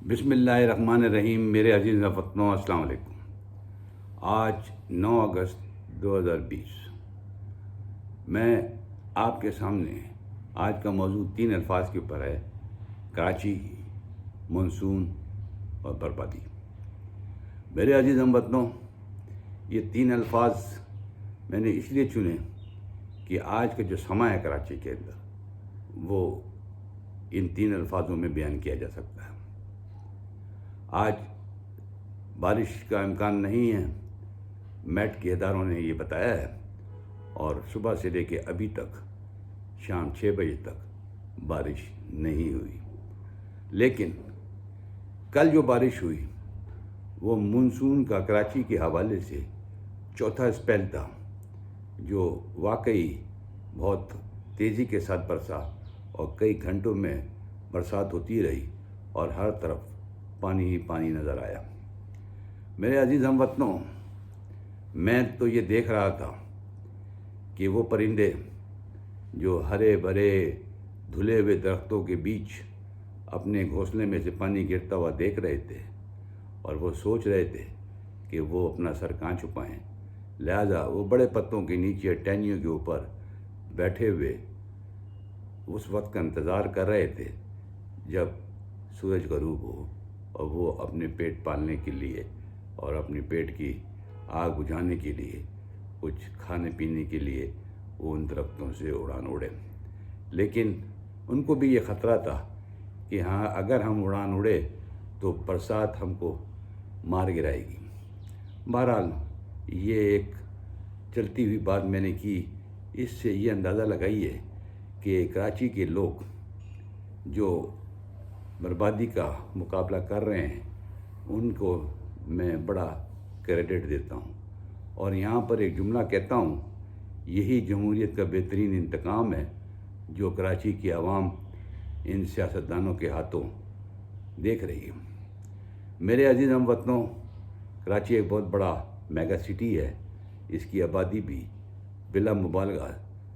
بسم اللہ الرحمن الرحیم. میرے عزیز وطنوں، السلام علیکم. آج 9 اگست 2020. میں آپ کے سامنے آج کا موضوع 3 الفاظ کے اوپر ہے: کراچی، مانسون اور بربادی. میرے عزیز ہم وطنوں، یہ 3 الفاظ میں نے اس لیے چنے کہ آج کا جو سماں ہے کراچی کے اندر وہ ان 3 الفاظوں میں بیان کیا جا سکتا ہے. آج بارش کا امکان نہیں ہے، میٹ کے اداروں نے یہ بتایا ہے، اور صبح سے لے کے ابھی تک شام 6 بجے تک بارش نہیں ہوئی. لیکن کل جو بارش ہوئی وہ مانسون کا کراچی کے حوالے سے چوتھا اسپیل تھا، جو واقعی بہت تیزی کے ساتھ برسا اور کئی گھنٹوں میں برسات ہوتی رہی اور ہر طرف پانی ہی پانی نظر آیا. میرے عزیز ہم وطنوں، میں تو یہ دیکھ رہا تھا کہ وہ پرندے جو ہرے بھرے دھلے ہوئے درختوں کے بیچ اپنے گھونسلے میں سے پانی گرتا ہوا دیکھ رہے تھے، اور وہ سوچ رہے تھے کہ وہ اپنا سر کہاں چھپائیں. لہذا وہ بڑے پتوں کے نیچے ٹہنیوں کے اوپر بیٹھے ہوئے اس وقت کا انتظار کر رہے تھے جب سورج غروب ہو، اور وہ اپنے پیٹ پالنے کے لیے اور اپنے پیٹ کی آگ بجھانے کے لیے، کچھ کھانے پینے کے لیے وہ ان درختوں سے اڑان اڑے. لیکن ان کو بھی یہ خطرہ تھا کہ ہاں، اگر ہم اڑان اڑے تو برسات ہم کو مار گرائے گی. بہرحال یہ ایک چلتی ہوئی بات میں نے کی. اس سے یہ اندازہ لگائیے کہ کراچی کے لوگ جو بربادی کا مقابلہ کر رہے ہیں ان کو میں بڑا کریڈٹ دیتا ہوں، اور یہاں پر ایک جملہ کہتا ہوں: یہی جمہوریت کا بہترین انتقام ہے جو کراچی کی عوام ان سیاستدانوں کے ہاتھوں دیکھ رہی ہے. میرے عزیز ہم وطنوں، کراچی ایک بہت بڑا میگا سٹی ہے. اس کی آبادی بھی بلا مبالغہ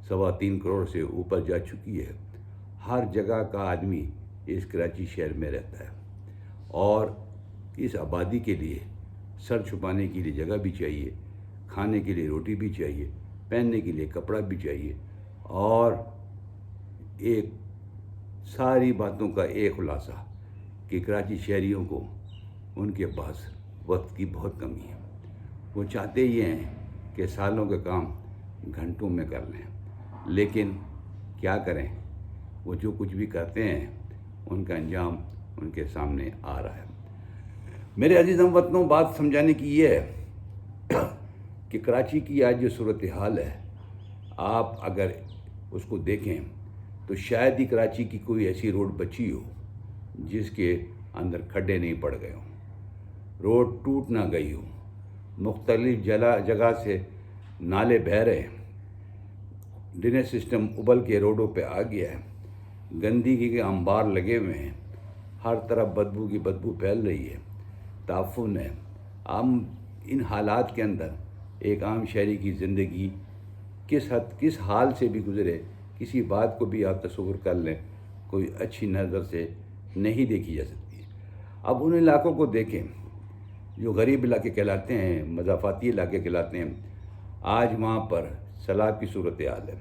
3.25 کروڑ سے اوپر جا چکی ہے. ہر جگہ کا آدمی اس کراچی شہر میں رہتا ہے، اور اس آبادی کے لیے سر چھپانے کے لیے جگہ بھی چاہیے، کھانے کے لیے روٹی بھی چاہیے، پہننے کے لیے کپڑا بھی چاہیے. اور ایک ساری باتوں کا ایک خلاصہ کہ کراچی شہریوں کو ان کے پاس وقت کی بہت کمی ہے. وہ چاہتے یہ ہیں کہ سالوں کے کام گھنٹوں میں کر لیں، لیکن کیا کریں، وہ جو کچھ بھی کرتے ہیں ان کا انجام ان کے سامنے آ رہا ہے. میرے عزیز ہم وطنوں، بات سمجھانے کی یہ ہے کہ کراچی کی آج جو صورتحال ہے، آپ اگر اس کو دیکھیں تو شاید ہی کراچی کی کوئی ایسی روڈ بچی ہو جس کے اندر کھڈے نہیں پڑ گئے ہوں، روڈ ٹوٹ نہ گئی ہو، مختلف جگہ سے نالے بہہ رہے ہیں، ڈرینیج سسٹم ابل کے روڈوں پہ آ گیا ہے، گندگی کے انبار لگے ہوئے ہیں، ہر طرف بدبو کی بدبو پھیل رہی ہے. تعفن ہے. ہم ان حالات کے اندر ایک عام شہری کی زندگی کس حال سے بھی گزرے، کسی بات کو بھی آپ تصور کر لیں، کوئی اچھی نظر سے نہیں دیکھی جا سکتی. اب ان علاقوں کو دیکھیں جو غریب علاقے کہلاتے ہیں، مضافاتی علاقے کہلاتے ہیں. آج وہاں پر سیلاب کی صورتحال ہے.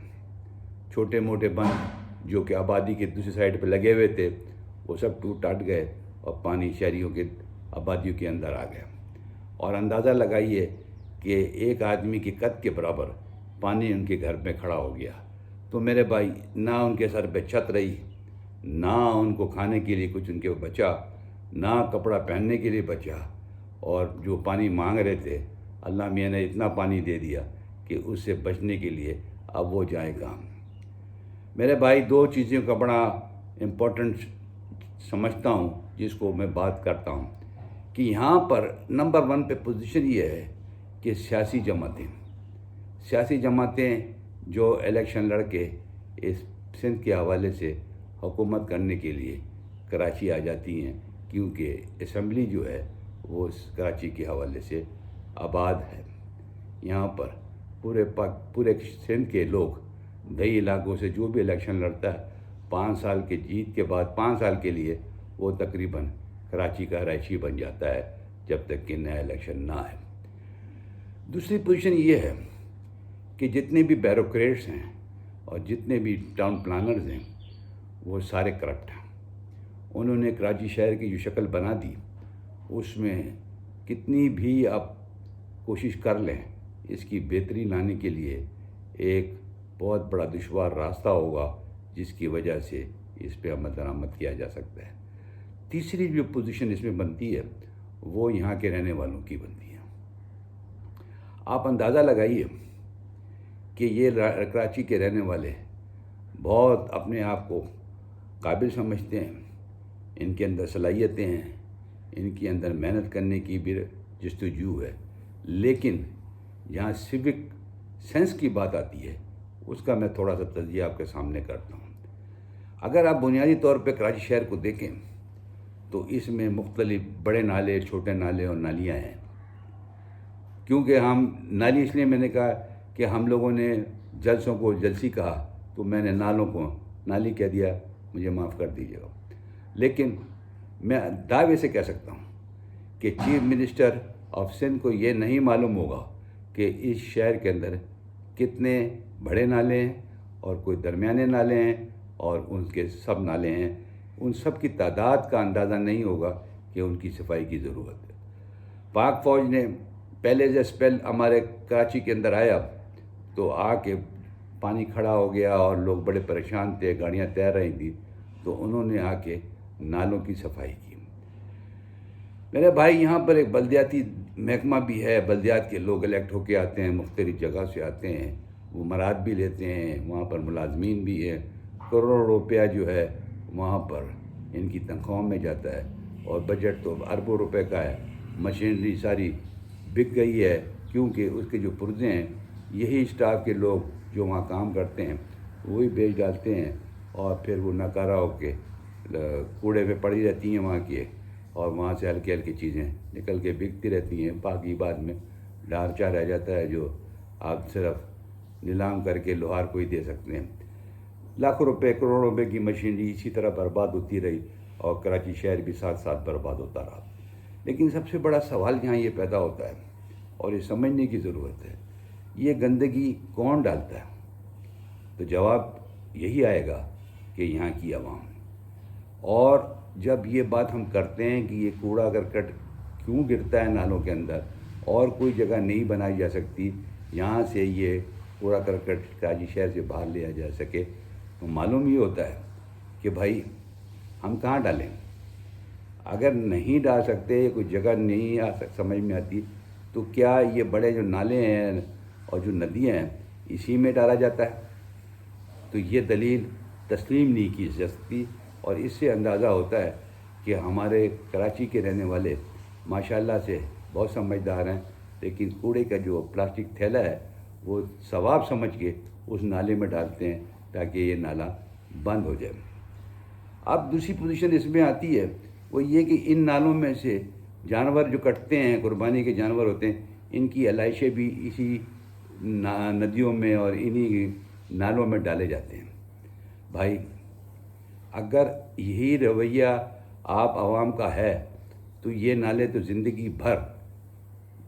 چھوٹے موٹے بند جو کہ آبادی کے دوسری سائڈ پہ لگے ہوئے تھے وہ سب ٹوٹ ٹاٹ گئے، اور پانی شہریوں کے آبادیوں کے اندر آ گیا. اور اندازہ لگائیے کہ ایک آدمی کی قد کے برابر پانی ان کے گھر میں کھڑا ہو گیا. تو میرے بھائی، نہ ان کے سر پہ چھت رہی، نہ ان کو کھانے کے لیے کچھ ان کے بچا، نہ کپڑا پہننے کے لیے بچا، اور جو پانی مانگ رہے تھے اللہ میاں نے اتنا پانی دے دیا کہ اس سے بچنے کے لیے اب وہ جائیں کہاں. میرے بھائی، 2 چیزوں کا بڑا امپورٹنٹ سمجھتا ہوں جس کو میں بات کرتا ہوں کہ یہاں پر نمبر 1 پہ پوزیشن یہ ہے کہ سیاسی جماعتیں جو الیکشن لڑ کے اس سندھ کے حوالے سے حکومت کرنے کے لیے کراچی آ جاتی ہیں، کیونکہ اسمبلی جو ہے وہ کراچی کے حوالے سے آباد ہے. یہاں پر پورے سندھ کے لوگ دیہی علاقوں سے جو بھی الیکشن لڑتا ہے 5 سال کے جیت کے بعد 5 سال کے لیے وہ تقریباً کراچی کا رہائشی بن جاتا ہے جب تک کہ نیا الیکشن نہ آئے۔ دوسری پوزیشن یہ ہے کہ جتنے بھی بیوروکریٹس ہیں اور جتنے بھی ٹاؤن پلانرز ہیں وہ سارے کرپٹ ہیں۔ انہوں نے کراچی شہر کی جو شکل بنا دی اس میں کتنی بھی آپ کوشش کر لیں اس کی بہتری لانے کے لیے ایک بہت بڑا دشوار راستہ ہوگا، جس کی وجہ سے اس پہ عمل درآمد کیا جا سکتا ہے۔ تیسری جو پوزیشن اس میں بنتی ہے وہ یہاں کے رہنے والوں کی بنتی ہے۔ آپ اندازہ لگائیے کہ یہ کراچی کے رہنے والے بہت اپنے آپ کو قابل سمجھتے ہیں، ان کے اندر صلاحیتیں ہیں، ان کے اندر محنت کرنے کی بھی جستجو ہے، لیکن جہاں سیوک سینس کی بات آتی ہے اس کا میں تھوڑا سا تجزیہ آپ کے سامنے کرتا ہوں۔ اگر آپ بنیادی طور پہ کراچی شہر کو دیکھیں تو اس میں مختلف بڑے نالے، چھوٹے نالے اور نالیاں ہیں۔ کیونکہ ہم نالی اس لیے میں نے کہا کہ ہم لوگوں نے جلسوں کو جلسی کہا تو میں نے نالوں کو نالی کہہ دیا، مجھے معاف کر دیجیے گا۔ لیکن میں دعوے سے کہہ سکتا ہوں کہ چیف منسٹر آف سندھ کو یہ نہیں معلوم ہوگا کہ اس شہر کے اندر کتنے بڑے نالے ہیں اور کوئی درمیانے نالے ہیں اور ان کے سب نالے ہیں، ان سب کی تعداد کا اندازہ نہیں ہوگا کہ ان کی صفائی کی ضرورت ہے۔ پاک فوج نے پہلے جو اسپیل ہمارے کراچی کے اندر آیا تو آ کے پانی کھڑا ہو گیا اور لوگ بڑے پریشان تھے، گاڑیاں تیر رہی تھیں، تو انہوں نے آ کے نالوں کی صفائی کی۔ میرے بھائی یہاں پر ایک بلدیاتی محکمہ بھی ہے، بلدیات کے لوگ الیکٹ ہو کے آتے ہیں، مختلف جگہ سے آتے ہیں، وہ مراد بھی لیتے ہیں، وہاں پر ملازمین بھی ہیں، کروڑوں روپیہ جو ہے وہاں پر ان کی تنخواہوں میں جاتا ہے، اور بجٹ تو اربوں روپے کا ہے۔ مشینری ساری بک گئی ہے کیونکہ اس کے جو پرزے ہیں یہی اسٹاف کے لوگ جو وہاں کام کرتے ہیں وہی بیچ ڈالتے ہیں، اور پھر وہ ناکارہ ہو کے کوڑے پہ پڑی رہتی ہیں وہاں کے، اور وہاں سے ہلکی ہلکی چیزیں نکل کے بکتی رہتی ہیں۔ باقی بعد میں ڈھانچہ رہ جاتا ہے جو آپ صرف نیلام کر کے لوہار کو ہی دے سکتے ہیں۔ لاکھوں روپے، کروڑوں روپے کی مشینری اسی طرح برباد ہوتی رہی اور کراچی شہر بھی ساتھ ساتھ برباد ہوتا رہا۔ لیکن سب سے بڑا سوال یہاں یہ پیدا ہوتا ہے اور یہ سمجھنے کی ضرورت ہے، یہ گندگی کون ڈالتا ہے؟ تو جواب یہی آئے گا کہ یہاں کی عوام۔ اور جب یہ بات ہم کرتے ہیں کہ یہ کوڑا کرکٹ کیوں گرتا ہے نالوں کے اندر اور کوئی جگہ نہیں بنائی جا سکتی یہاں سے یہ کوڑا کرکٹ کراچی شہر سے باہر لیا جا سکے، تو معلوم یہ ہوتا ہے کہ بھائی ہم کہاں ڈالیں؟ اگر نہیں ڈال سکتے، کوئی جگہ نہیں سمجھ میں آتی، تو کیا یہ بڑے جو نالے ہیں اور جو ندیاں ہیں اسی میں ڈالا جاتا ہے؟ تو یہ دلیل تسلیم نہیں کی جا سکتی، اور اس سے اندازہ ہوتا ہے کہ ہمارے کراچی کے رہنے والے ماشاءاللہ سے بہت سمجھدار ہیں، لیکن کوڑے کا جو پلاسٹک تھیلا ہے وہ ثواب سمجھ کے اس نالے میں ڈالتے ہیں تاکہ یہ نالا بند ہو جائے۔ اب دوسری پوزیشن اس میں آتی ہے وہ یہ کہ ان نالوں میں سے جانور جو کٹتے ہیں، قربانی کے جانور ہوتے ہیں، ان کی علائشیں بھی اسی ندیوں میں اور انہی نالوں میں ڈالے جاتے ہیں۔ بھائی اگر یہی رویہ آپ عوام کا ہے تو یہ نالے تو زندگی بھر،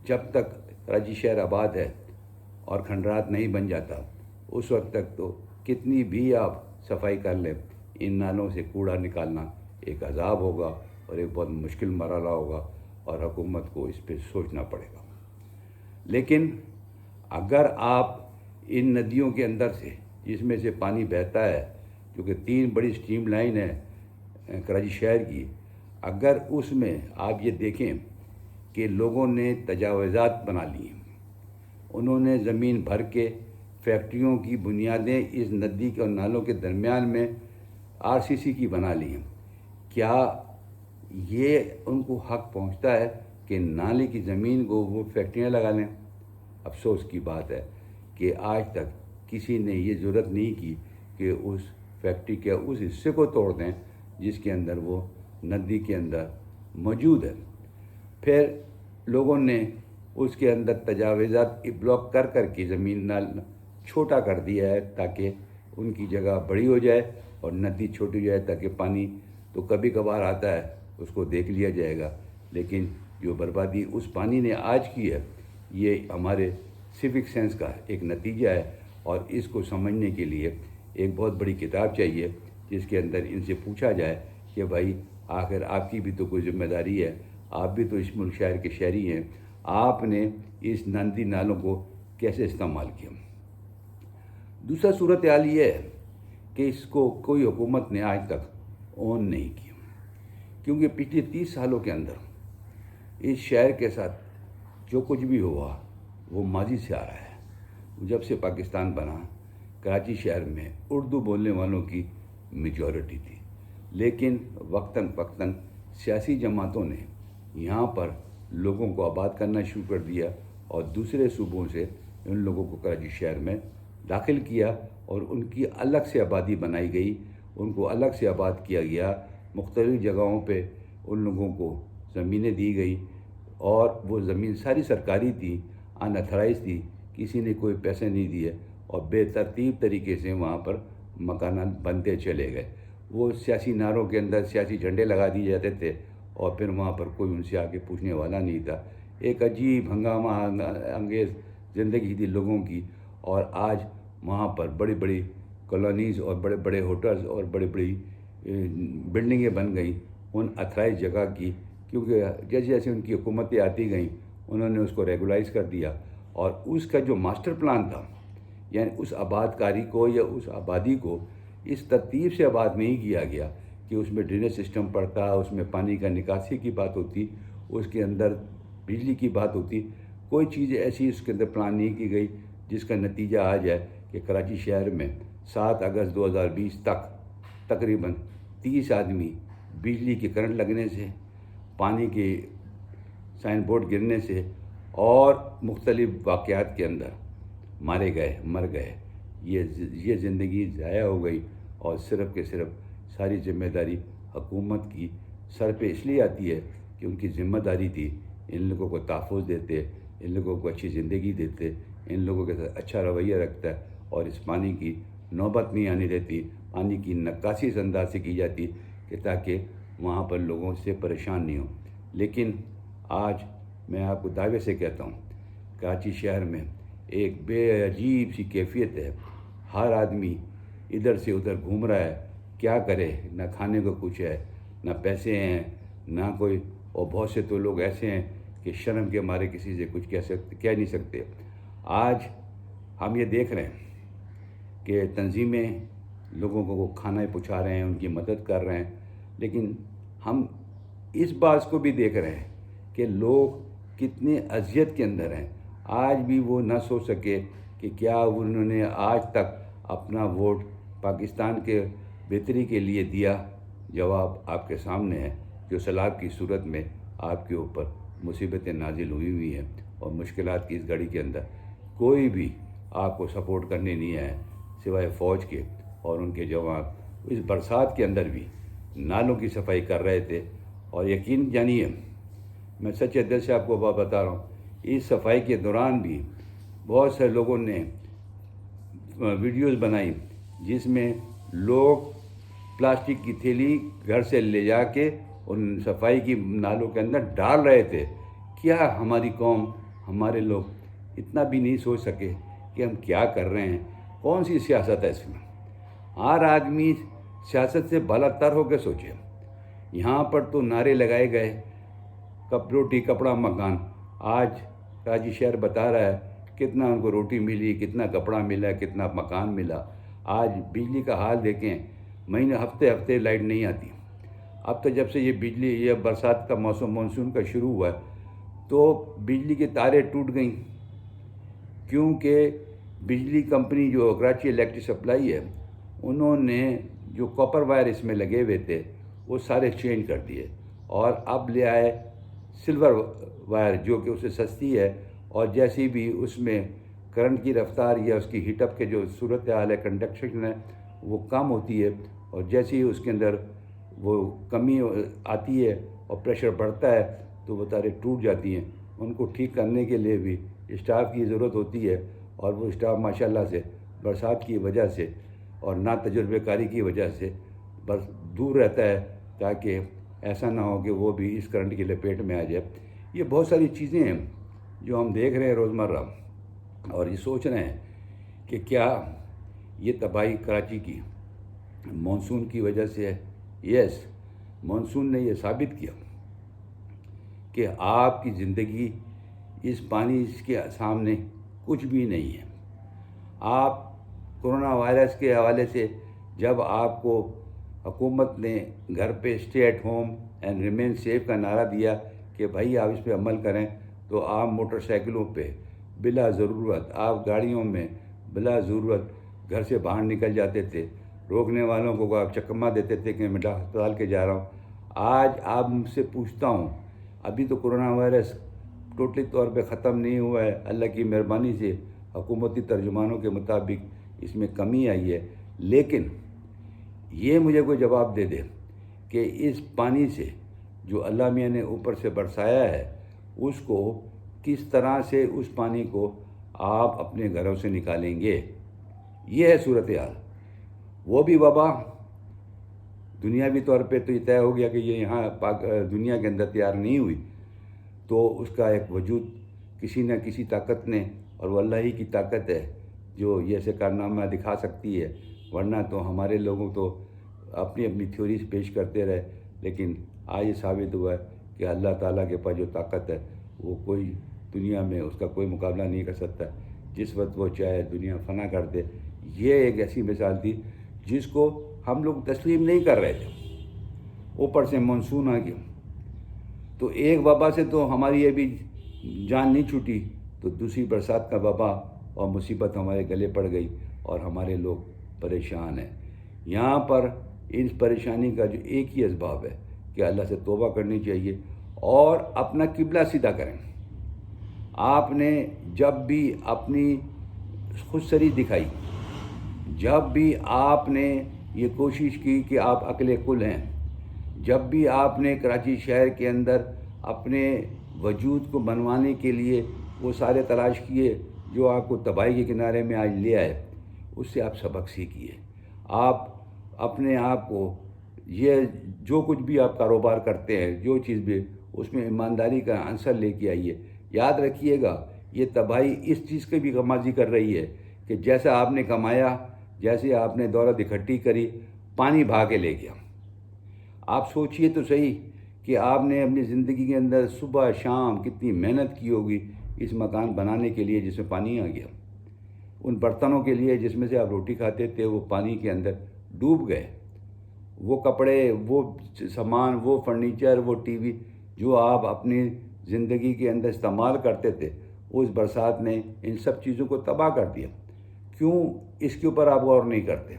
جب تک کراچی شہر آباد ہے اور کھنڈرات نہیں بن جاتا اس وقت تک تو کتنی بھی آپ صفائی کر لیں، ان نالوں سے کوڑا نکالنا ایک عذاب ہوگا اور ایک بہت مشکل مرحلہ ہوگا، اور حکومت کو اس پہ سوچنا پڑے گا۔ لیکن اگر آپ ان ندیوں کے اندر سے جس میں سے پانی بہتا ہے، کیونکہ 3 بڑی سٹریم لائن ہے کراچی شہر کی، اگر اس میں آپ یہ دیکھیں کہ لوگوں نے تجاوزات بنا لی ہیں، انہوں نے زمین بھر کے فیکٹریوں کی بنیادیں اس ندی کے اور نالوں کے درمیان میں RCC کی بنا لی ہیں، کیا یہ ان کو حق پہنچتا ہے کہ نالے کی زمین کو وہ فیکٹریاں لگا لیں؟ افسوس کی بات ہے کہ آج تک کسی نے یہ ضرورت نہیں کی کہ اس فیکٹری کے اس حصے کو توڑ دیں جس کے اندر وہ ندی کے اندر موجود ہے۔ پھر لوگوں نے اس کے اندر تجاوزات بلاک کر کر کے زمین نال چھوٹا کر دیا ہے تاکہ ان کی جگہ بڑی ہو جائے اور ندی چھوٹی ہو جائے، تاکہ پانی تو کبھی کبھار آتا ہے اس کو دیکھ لیا جائے گا، لیکن جو بربادی اس پانی نے آج کی ہے یہ ہمارے سیوک سینس کا ایک نتیجہ ہے، اور اس کو سمجھنے کے لیے ایک بہت بڑی کتاب چاہیے جس کے اندر ان سے پوچھا جائے کہ بھائی آخر آپ کی بھی تو کوئی ذمہ داری ہے، آپ بھی تو اس ملک شہر کے شہری ہیں، آپ نے اس ندی نالوں کو کیسے استعمال کیا۔ دوسرا صورتحال یہ ہے کہ اس کو کوئی حکومت نے آج تک اون نہیں کیا، کیونکہ پچھلے 30 سالوں کے اندر اس شہر کے ساتھ جو کچھ بھی ہوا وہ ماضی سے آ رہا ہے۔ جب سے پاکستان بنا، کراچی شہر میں اردو بولنے والوں کی میجورٹی تھی، لیکن وقتاً فوقتاً سیاسی جماعتوں نے یہاں پر لوگوں کو آباد کرنا شروع کر دیا اور دوسرے صوبوں سے ان لوگوں کو کراچی شہر میں داخل کیا اور ان کی الگ سے آبادی بنائی گئی، ان کو الگ سے آباد کیا گیا، مختلف جگہوں پہ ان لوگوں کو زمینیں دی گئی، اور وہ زمین ساری سرکاری تھی، اناتھرائز تھی، کسی نے کوئی پیسے نہیں دیے، اور بے ترتیب طریقے سے وہاں پر مکانات بنتے چلے گئے۔ وہ سیاسی نعروں کے اندر سیاسی جھنڈے لگا دیے جاتے تھے، اور پھر وہاں پر کوئی ان سے آگے پوچھنے والا نہیں تھا۔ ایک عجیب ہنگامہ انگیز زندگی تھی لوگوں کی، اور آج وہاں پر بڑی بڑی کالونیز اور بڑے بڑے ہوٹلز اور بڑی بڑی بلڈنگیں بن گئیں ان اتھرائز جگہ کی، کیونکہ جیسے جیسے ان کی حکومتیں آتی گئیں انہوں نے اس کو ریگولائز کر دیا، اور اس کا جو ماسٹر پلان تھا، یعنی اس آباد کاری کو یا اس آبادی کو اس ترتیب سے آباد نہیں کیا گیا کہ اس میں ڈرینیج سسٹم پڑتا، اس میں پانی کا نکاسی کی بات ہوتی، اس کے اندر بجلی کی بات ہوتی، کوئی چیز ایسی اس کے اندر پلان نہیں کی گئی جس کا نتیجہ آ جائے کہ کراچی شہر میں 7 اگست 2020 تک تقریباً 30 آدمی بجلی کے کرنٹ لگنے سے، پانی کے سائن بورڈ گرنے سے اور مختلف واقعات کے اندر مر گئے۔ یہ زندگی ضائع ہو گئی، اور صرف کے صرف ساری ذمہ داری حکومت کی سر پہ اس لیے آتی ہے کہ ان کی ذمہ داری تھی ان لوگوں کو تحفظ دیتے، ان لوگوں کو اچھی زندگی دیتے، ان لوگوں کے ساتھ اچھا رویہ رکھتا ہے، اور اس پانی کی نوبت نہیں آنے دیتی، پانی کی نکاسی اس انداز سے کی جاتی کہ تاکہ وہاں پر لوگوں سے پریشان نہیں ہوں۔ لیکن آج میں آپ کو دعوے سے کہتا ہوں کراچی شہر میں ایک بے عجیب سی کیفیت ہے، ہر آدمی ادھر سے ادھر گھوم رہا ہے، کیا کرے، نہ کھانے کو کچھ ہے، نہ پیسے ہیں، نہ کوئی، اور بہت سے تو لوگ ایسے ہیں کہ شرم کے مارے کسی سے کچھ کہہ نہیں سکتے۔ آج ہم یہ دیکھ رہے ہیں کہ تنظیمیں لوگوں کو کھانا پہنچا رہے ہیں، ان کی مدد کر رہے ہیں، لیکن ہم اس بات کو بھی دیکھ رہے ہیں کہ لوگ کتنے اذیت کے اندر ہیں۔ آج بھی وہ نہ سوچ سکے کہ کیا انہوں نے آج تک اپنا ووٹ پاکستان کے بہتری کے لیے دیا۔ جواب آپ کے سامنے ہے، جو سیلاب کی صورت میں آپ کے اوپر مصیبتیں نازل ہوئی ہیں، اور مشکلات کی اس گھڑی کے اندر کوئی بھی آپ کو سپورٹ کرنے نہیں آئے سوائے فوج کے، اور ان کے جوان اس برسات کے اندر بھی نالوں کی صفائی کر رہے تھے۔ اور یقین جانیے، میں سچے دل سے آپ کو بات بتا رہا ہوں، اس صفائی کے دوران بھی بہت سے لوگوں نے ویڈیوز بنائی جس میں لوگ پلاسٹک کی تھیلی گھر سے لے جا کے ان صفائی کی نالوں کے اندر ڈال رہے تھے۔ کیا ہماری قوم، ہمارے لوگ اتنا بھی نہیں سوچ سکے کہ ہم کیا کر رہے ہیں؟ کون سی سیاست ہے اس میں؟ ہر آدمی سیاست سے بالا تر ہو کے سوچے۔ یہاں پر تو نعرے لگائے گئے، روٹی کپڑا مکان۔ آج کراچی شہر بتا رہا ہے کتنا ان کو روٹی ملی، کتنا کپڑا ملا، کتنا مکان ملا۔ آج بجلی کا حال دیکھیں، مہینے ہفتے لائٹ نہیں آتی۔ اب تو جب سے یہ برسات کا موسم مانسون کا شروع ہوا ہے تو بجلی کے تاریں ٹوٹ گئیں، کیونکہ بجلی کمپنی جو کراچی الیکٹرک سپلائی ہے انہوں نے جو کاپر وائر اس میں لگے ہوئے تھے وہ سارے چینج کر دیے، اور اب لے آئے سلور وائر جو کہ اس سے سستی ہے، اور جیسی بھی اس میں کرنٹ کی رفتار یا اس کی ہیٹ اپ کے جو صورتحال ہے، کنڈکشن ہے، وہ کم ہوتی ہے، اور جیسے ہی اس کے اندر وہ کمی آتی ہے اور پریشر بڑھتا ہے تو وہ تاریں ٹوٹ جاتی ہیں۔ ان کو ٹھیک کرنے کے لیے بھی اسٹاف کی ضرورت ہوتی ہے، اور وہ اسٹاف ماشاءاللہ سے برسات کی وجہ سے اور نا تجربے کاری کی وجہ سے بس دور رہتا ہے، تاکہ ایسا نہ ہو کہ وہ بھی اس کرنٹ کی لپیٹ میں آ جائے۔ یہ بہت ساری چیزیں ہیں جو ہم دیکھ رہے ہیں روزمرہ، اور یہ سوچ رہے ہیں کہ کیا یہ تباہی کراچی کی مانسون کی وجہ سے ہے۔ یس، مانسون نے یہ ثابت کیا کہ آپ کی زندگی اس پانی کے سامنے کچھ بھی نہیں ہے۔ آپ کرونا وائرس کے حوالے سے جب آپ کو حکومت نے گھر پہ stay at home and remain safe کا نعرہ دیا کہ بھائی آپ اس پہ عمل کریں، تو آپ موٹر سائیکلوں پہ بلا ضرورت، آپ گاڑیوں میں بلا ضرورت گھر سے باہر نکل جاتے تھے۔ روکنے والوں کو آپ چکمہ دیتے تھے کہ میں ہسپتال کے جا رہا ہوں۔ آج آپ مجھ سے پوچھتا ہوں، ابھی تو کرونا وائرس ٹوٹلی طور پہ ختم نہیں ہوا ہے، اللہ کی مہربانی سے حکومتی ترجمانوں کے مطابق اس میں کمی آئی ہے، لیکن یہ مجھے کوئی جواب دے دے کہ اس پانی سے جو اللہ میاں نے اوپر سے برسایا ہے، اس کو کس طرح سے اس پانی کو آپ اپنے گھروں سے نکالیں گے۔ یہ ہے صورتحال۔ وہ بھی وبا دنیاوی طور پہ تو یہ طے ہو گیا کہ یہ یہاں دنیا کے اندر تیار نہیں ہوئی، تو اس کا ایک وجود کسی نہ کسی طاقت نے، اور وہ اللہ ہی کی طاقت ہے جو یہ ایسے کارنامہ دکھا سکتی ہے، ورنہ تو ہمارے لوگوں تو اپنی اپنی تھیوریز پیش کرتے رہے، لیکن آج یہ ثابت ہوا ہے کہ اللہ تعالیٰ کے پاس جو طاقت ہے وہ کوئی دنیا میں اس کا کوئی مقابلہ نہیں کر سکتا۔ جس وقت وہ چاہے دنیا فنا کر دے۔ یہ ایک ایسی مثال تھی جس کو ہم لوگ تسلیم نہیں کر رہے تھے، اوپر سے مانسون آ گیا، تو ایک وبا سے تو ہماری ابھی جان نہیں چھوٹی، تو دوسری برسات کا وبا اور مصیبت ہمارے گلے پڑ گئی اور ہمارے لوگ پریشان ہیں۔ یہاں پر اس پریشانی کا جو ایک ہی اسباب ہے کہ اللہ سے توبہ کرنی چاہیے اور اپنا قبلہ سیدھا کریں۔ آپ نے جب بھی اپنی خودسری دکھائی، جب بھی آپ نے یہ کوشش کی کہ آپ عقل کل ہیں، جب بھی آپ نے کراچی شہر کے اندر اپنے وجود کو بنوانے کے لیے وہ سارے تلاش کیے جو آپ کو تباہی کے کنارے میں آج لے آئے، اس سے آپ سبق سیکھیے۔ آپ اپنے آپ کو یہ جو کچھ بھی آپ کاروبار کرتے ہیں، جو چیز بھی، اس میں ایمانداری کا عنصر لے کے آئیے۔ یاد رکھیے گا، یہ تباہی اس چیز کی بھی غمازی کر رہی ہے کہ جیسا آپ نے کمایا، جیسے آپ نے دولت اکٹھی کری، پانی بہا کے لے گیا۔ آپ سوچئے تو صحیح کہ آپ نے اپنی زندگی کے اندر صبح شام کتنی محنت کی ہوگی اس مکان بنانے کے لیے جس میں پانی آ گیا۔ ان برتنوں کے لیے جس میں سے آپ روٹی کھاتے تھے وہ پانی کے اندر ڈوب گئے۔ وہ کپڑے، وہ سامان، وہ فرنیچر، وہ ٹی وی جو آپ اپنی زندگی کے اندر استعمال کرتے تھے، اس برسات نے ان سب چیزوں کو تباہ کر دیا۔ کیوں اس کے اوپر آپ غور نہیں کرتے؟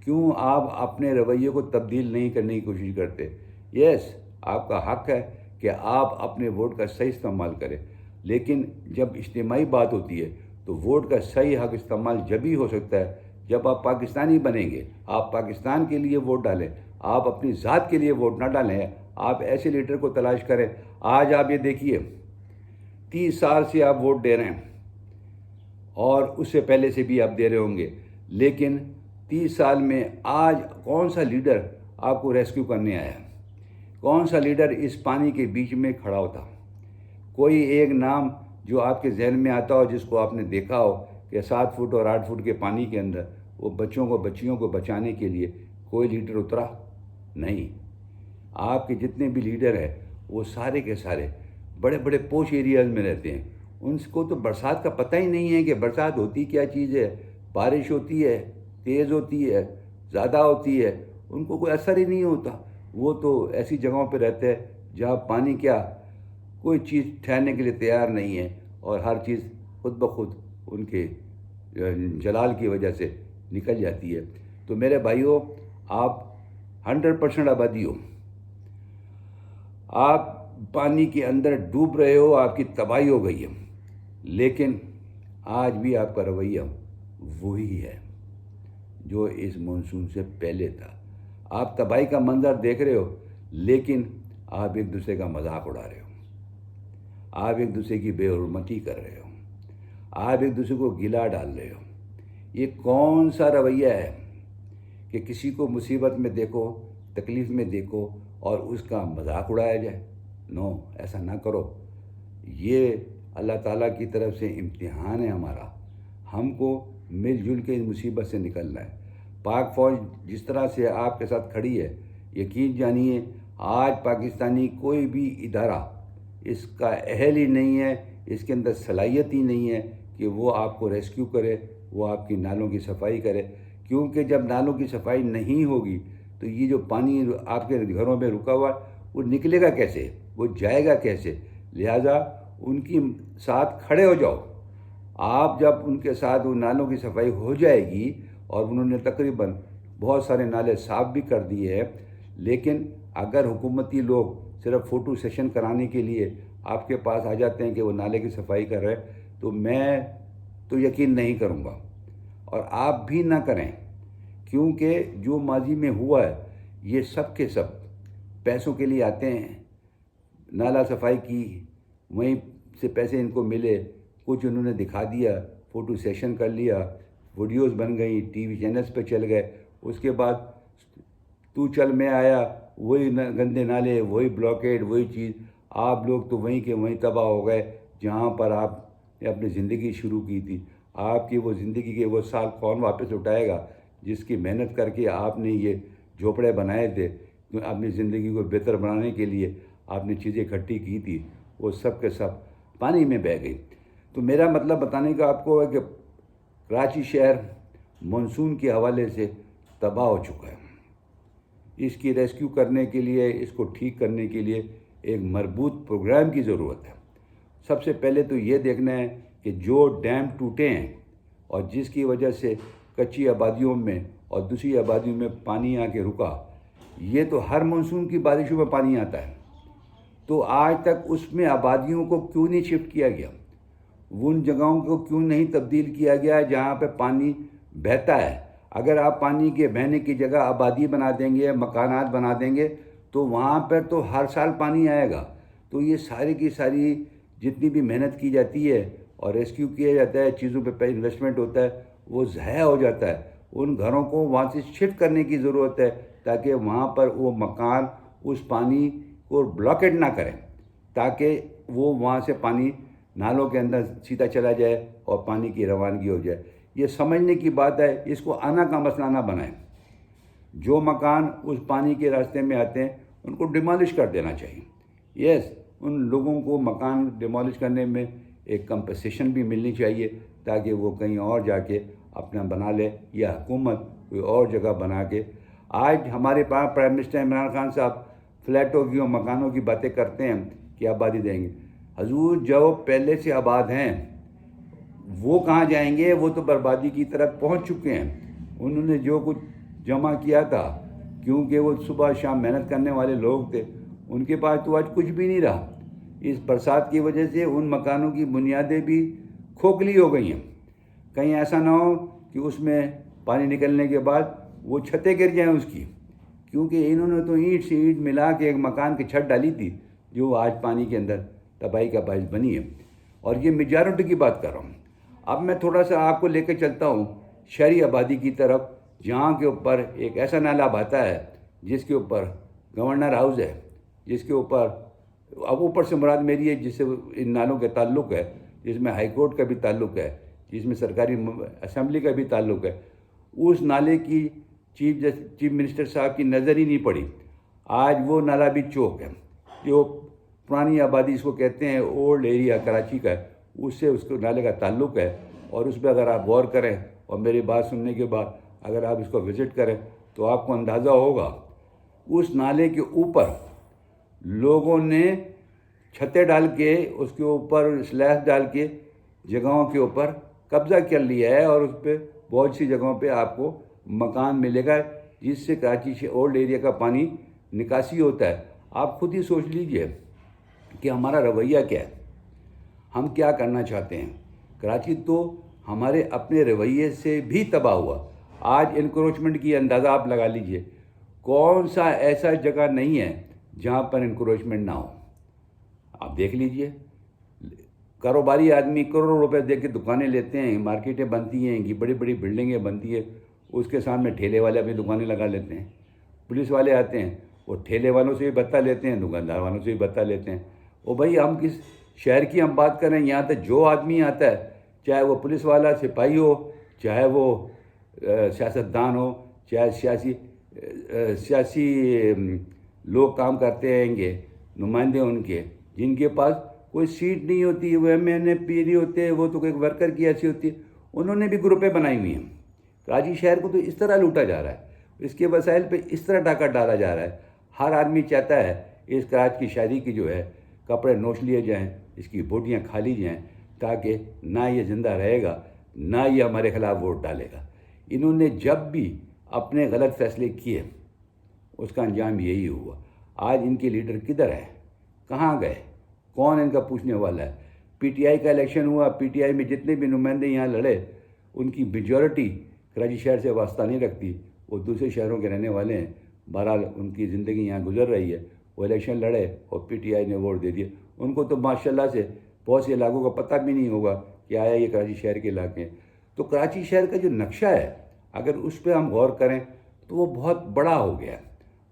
کیوں آپ اپنے رویے کو تبدیل نہیں کرنے کی کوشش کرتے؟ یس، آپ کا حق ہے کہ آپ اپنے ووٹ کا صحیح استعمال کریں، لیکن جب اجتماعی بات ہوتی ہے تو ووٹ کا صحیح حق استعمال جب ہی ہو سکتا ہے جب آپ پاکستانی بنیں گے۔ آپ پاکستان کے لیے ووٹ ڈالیں، آپ اپنی ذات کے لیے ووٹ نہ ڈالیں۔ آپ ایسے لیڈر کو تلاش کریں۔ آج آپ یہ دیکھیے، 30 سال سے آپ ووٹ دے رہے ہیں اور اس سے پہلے سے بھی آپ دے رہے ہوں گے، لیکن 30 سال میں آج کون سا لیڈر آپ کو ریسکیو کرنے آیا؟ کون سا لیڈر اس پانی کے بیچ میں کھڑا ہوتا؟ کوئی ایک نام جو آپ کے ذہن میں آتا ہو، جس کو آپ نے دیکھا ہو کہ 7 فٹ اور 8 فٹ کے پانی کے اندر وہ بچیوں کو بچانے کے لیے کوئی لیڈر اترا؟ نہیں۔ آپ کے جتنے بھی لیڈر ہیں وہ سارے کے سارے بڑے بڑے پوش ایریاز میں رہتے ہیں۔ ان کو تو برسات کا پتہ ہی نہیں ہے کہ برسات ہوتی کیا چیز ہے، بارش ہوتی ہے، تیز ہوتی ہے، زیادہ ہوتی ہے، ان کو کوئی اثر ہی نہیں ہوتا۔ وہ تو ایسی جگہوں پہ رہتے ہیں جہاں پانی کیا، کوئی چیز ٹھہرنے کے لیے تیار نہیں ہے، اور ہر چیز خود بخود ان کے جلال کی وجہ سے نکل جاتی ہے۔ تو میرے بھائیوں، آپ 100% آبادی ہو، آپ پانی کے اندر ڈوب رہے ہو، آپ کی تباہی ہو گئی ہے، لیکن آج بھی آپ کا رویہ وہی ہے جو اس مانسون سے پہلے تھا۔ آپ تباہی کا منظر دیکھ رہے ہو، لیکن آپ ایک دوسرے کا مذاق اڑا رہے ہو، آپ ایک دوسرے کی بے حرمتی کر رہے ہو، آپ ایک دوسرے کو گلا ڈال رہے ہو۔ یہ کون سا رویہ ہے کہ کسی کو مصیبت میں دیکھو تکلیف میں دیکھو اور اس کا مذاق اڑایا جائے. نو، ایسا نہ کرو. یہ اللہ تعالیٰ کی طرف سے امتحان ہے ہمارا. ہم کو مل جل کے اس مصیبت سے نکلنا ہے. پاک فوج جس طرح سے آپ کے ساتھ کھڑی ہے، یقین جانیے آج پاکستانی کوئی بھی ادارہ اس کا اہل ہی نہیں ہے، اس کے اندر صلاحیت ہی نہیں ہے کہ وہ آپ کو ریسکیو کرے، وہ آپ کی نالوں کی صفائی کرے. کیونکہ جب نالوں کی صفائی نہیں ہوگی تو یہ جو پانی آپ کے گھروں میں رکا ہوا وہ نکلے گا کیسے، وہ جائے گا کیسے؟ لہٰذا ان کی ساتھ کھڑے ہو جاؤ. آپ جب ان کے ساتھ ان نالوں کی صفائی ہو جائے گی، اور انہوں نے تقریباً بہت سارے نالے صاف بھی کر دیے ہیں، لیکن اگر حکومتی لوگ صرف فوٹو سیشن کرانے کے لیے آپ کے پاس آ جاتے ہیں کہ وہ نالے کی صفائی کر رہے ہیں، تو میں تو یقین نہیں کروں گا، اور آپ بھی نہ کریں. کیونکہ جو ماضی میں ہوا ہے یہ سب کے سب پیسوں کے لیے آتے ہیں. نالہ صفائی کی، وہیں سے پیسے ان کو ملے، کچھ انہوں نے دکھا دیا، فوٹو سیشن کر لیا، ویڈیوز بن گئی، ٹی وی چینلز پہ چل گئے. اس کے بعد تو چل میں آیا، وہی گندے نالے، وہی بلاکیڈ، وہی چیز. آپ لوگ تو وہیں کے وہیں تباہ ہو گئے جہاں پر آپ نے اپنی زندگی شروع کی تھی. آپ کی وہ زندگی کے وہ سال کون واپس اٹھائے گا جس کی محنت کر کے آپ نے یہ جھوپڑے بنائے تھے، اپنی زندگی کو بہتر بنانے کے لیے آپ نے چیزیں اکٹھی کی تھی، وہ سب کے سب پانی میں بہہ گئی. تو میرا مطلب بتانے کا آپ کو ہے کہ کراچی شہر مانسون کے حوالے سے تباہ ہو چکا ہے. اس کی ریسکیو کرنے کے لیے، اس کو ٹھیک کرنے کے لیے ایک مربوط پروگرام کی ضرورت ہے. سب سے پہلے تو یہ دیکھنا ہے کہ جو ڈیم ٹوٹے ہیں اور جس کی وجہ سے کچی آبادیوں میں اور دوسری آبادیوں میں پانی آ کے رکا، یہ تو ہر مانسون کی بارشوں میں پانی آتا ہے، تو آج تک اس میں آبادیوں کو کیوں نہیں شفٹ کیا گیا؟ ان جگہوں کو کیوں نہیں تبدیل کیا گیا جہاں پہ پانی بہتا ہے؟ اگر آپ پانی کے بہنے کی جگہ آبادی بنا دیں گے، مکانات بنا دیں گے، تو وہاں پر تو ہر سال پانی آئے گا. تو یہ ساری کی ساری جتنی بھی محنت کی جاتی ہے اور ریسکیو کیا جاتا ہے، چیزوں پہ انویسٹمنٹ ہوتا ہے، وہ ضائع ہو جاتا ہے. ان گھروں کو وہاں سے شفٹ کرنے کی ضرورت ہے تاکہ وہاں پر وہ مکان اس پانی کو بلاکیڈ نہ کریں، تاکہ وہ وہاں سے پانی نالوں کے اندر سیدھا چلا جائے اور پانی کی روانگی ہو جائے. یہ سمجھنے کی بات ہے، اس کو آنا کا مسئلہ نہ بنائیں. جو مکان اس پانی کے راستے میں آتے ہیں ان کو ڈیمالش کر دینا چاہیے. یس، ان لوگوں کو مکان ڈیمالش کرنے میں ایک کمپنسیشن بھی ملنی چاہیے تاکہ وہ کہیں اور جا کے اپنا بنا لے، یا حکومت کوئی اور جگہ بنا کے. آج ہمارے پاس پرائم منسٹر عمران خان صاحب فلیٹوں کی اور مکانوں کی باتیں کرتے ہیں کہ آبادی دیں گے. حضور، جو پہلے سے آباد ہیں وہ کہاں جائیں گے؟ وہ تو بربادی کی طرف پہنچ چکے ہیں. انہوں نے جو کچھ جمع کیا تھا، کیونکہ وہ صبح شام محنت کرنے والے لوگ تھے، ان کے پاس تو آج کچھ بھی نہیں رہا. اس برسات کی وجہ سے ان مکانوں کی بنیادیں بھی کھوکھلی ہو گئی ہیں. کہیں ایسا نہ ہو کہ اس میں پانی نکلنے کے بعد وہ چھتیں گر جائیں اس کی، کیونکہ انہوں نے تو اینٹ سے اینٹ ملا کے ایک مکان کی چھت ڈالی تھی جو آج پانی کے اندر تباہی کا باعث بنی ہے. اور یہ میجارٹی کی بات کر رہا ہوں. اب میں تھوڑا سا آپ کو لے کے چلتا ہوں شہری آبادی کی طرف، جہاں کے اوپر ایک ایسا نالا بہتا ہے جس کے اوپر گورنر ہاؤس ہے، جس کے اوپر اب اوپر سے مراد میری ہے جس سے ان نالوں کا تعلق ہے، جس میں ہائی کورٹ کا بھی تعلق ہے، جس میں سرکاری اسمبلی کا بھی تعلق ہے. اس نالے کی چیف منسٹر صاحب کی نظر ہی نہیں پڑی. آج وہ نالا بھی چوک ہے. جو پرانی آبادی اس کو کہتے ہیں، اولڈ ایریا کراچی کا، اس سے اس کو نالے کا تعلق ہے. اور اس پہ اگر آپ غور کریں اور میری بات سننے کے بعد اگر آپ اس کو وزٹ کریں تو آپ کو اندازہ ہوگا اس نالے کے اوپر لوگوں نے چھتیں ڈال کے، اس کے اوپر سلیب ڈال کے جگہوں کے اوپر قبضہ کر لیا ہے، اور اس پہ بہت سی جگہوں پہ آپ کو مکان ملے گا جس سے کراچی سے اولڈ ایریا کا پانی نکاسی ہوتا ہے. آپ خود ہی سوچ لیجئے کہ ہمارا رویہ کیا ہے، ہم کیا کرنا چاہتے ہیں. کراچی تو ہمارے اپنے رویے سے بھی تباہ ہوا. آج انکروچمنٹ کی اندازہ آپ لگا لیجئے، کون سا ایسا جگہ نہیں ہے جہاں پر انکروچمنٹ نہ ہو. آپ دیکھ لیجئے، کاروباری آدمی کروڑوں روپے دے کے دکانیں لیتے ہیں، مارکیٹیں بنتی ہیں، بڑی بڑی بلڈنگیں بنتی ہیں، اس کے سامنے ٹھیلے والے اپنی دکانیں لگا لیتے ہیں. پولیس والے آتے ہیں وہ ٹھیلے والوں سے بھی بھتہ لیتے ہیں, دکاندار والوں سے بھی بھتہ لیتے ہیں. وہ بھائی ہم کس شہر کی ہم بات کریں, یہاں تک جو آدمی آتا ہے, چاہے وہ پولیس والا سپاہی ہو, چاہے وہ سیاستدان ہو, چاہے سیاسی لوگ کام کرتے ہیں گے, نمائندے ان کے, جن کے پاس کوئی سیٹ نہیں ہوتی, وہ MNA پی نہیں ہوتے, وہ تو ایک ورکر کی ایسی ہوتی ہے, انہوں نے بھی گروپیں بنائی ہوئی ہیں. کراچی شہر کو تو اس طرح لوٹا جا رہا ہے, اس کے وسائل پہ اس طرح ڈاکہ ڈالا جا رہا ہے. ہر آدمی چاہتا ہے اس کراچی کی شہری کی جو ہے کپڑے نوچ لیے جائیں, اس کی بوٹیاں کھا لی جائیں, تاکہ نہ یہ زندہ رہے گا نہ یہ ہمارے خلاف ووٹ ڈالے گا. انہوں نے جب بھی اپنے غلط فیصلے کیے اس کا انجام یہی ہوا. آج ان کے لیڈر کدھر ہیں, کہاں گئے, کون ان کا پوچھنے والا ہے؟ PTI کا الیکشن ہوا, PTI میں جتنے بھی نمائندے یہاں لڑے ان کی میجورٹی کراچی شہر سے واسطہ نہیں رکھتی, وہ دوسرے شہروں کے رہنے والے ہیں. بہرحال ان کی زندگی یہاں گزر رہی ہے. وہ الیکشن لڑے اور PTI نے ووٹ دے دیا. ان کو تو ماشاءاللہ سے بہت سے علاقوں کا پتہ بھی نہیں ہوگا کہ آیا یہ کراچی شہر کے علاقے ہیں. تو کراچی شہر کا جو نقشہ ہے اگر اس پہ ہم غور کریں تو وہ بہت بڑا ہو گیا,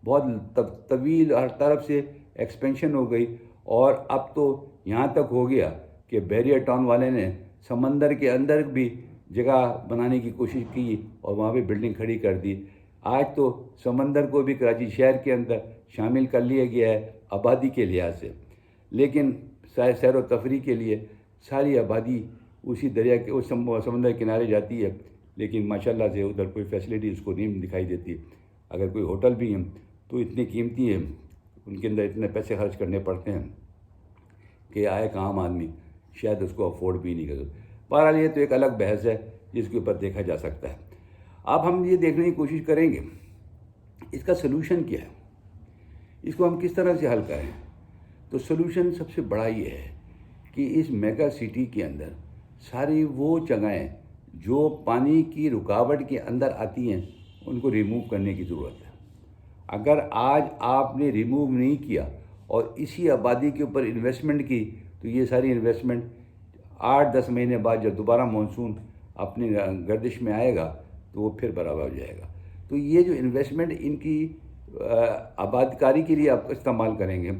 بہت طویل, ہر طرف سے ایکسپینشن ہو گئی. اور اب تو یہاں تک ہو گیا کہ بیریئر ٹاؤن والے نے سمندر کے اندر بھی جگہ بنانے کی کوشش کی اور وہاں پہ بلڈنگ کھڑی کر دی. آج تو سمندر کو بھی کراچی شہر کے اندر شامل کر لیا گیا ہے آبادی کے لحاظ سے, لیکن سیر و تفریح کے لیے ساری آبادی اسی دریا کے اس سمندر کے کنارے جاتی ہے, لیکن ماشاءاللہ سے ادھر کوئی فیسلٹی اس کو نہیں دکھائی دیتی. اگر کوئی ہوٹل بھی ہیں تو اتنی قیمتی ہیں, ان کے اندر اتنے پیسے خرچ کرنے پڑتے ہیں کہ آئے کہ عام آدمی شاید اس کو افورڈ بھی نہیں کر سکتا. بہرحال یہ تو ایک الگ بحث ہے جس کے اوپر دیکھا جا سکتا ہے. اب ہم یہ دیکھنے کی کوشش کریں گے اس کا سلوشن کیا ہے, اس کو ہم کس طرح سے حل کریں. تو سلوشن سب سے بڑا یہ ہے کہ اس میگا سٹی کے اندر ساری وہ جگہیں جو پانی کی رکاوٹ کے اندر آتی ہیں ان کو ریموو کرنے کی ضرورت ہے. اگر آج آپ نے ریموو نہیں کیا اور اسی آبادی کے اوپر انویسٹمنٹ کی تو یہ ساری انویسٹمنٹ 8-10 مہینے بعد جب دوبارہ مانسون اپنی گردش میں آئے گا تو وہ پھر برابر ہو جائے گا. تو یہ جو انویسٹمنٹ ان کی آباد کاری کے لیے آپ استعمال کریں گے,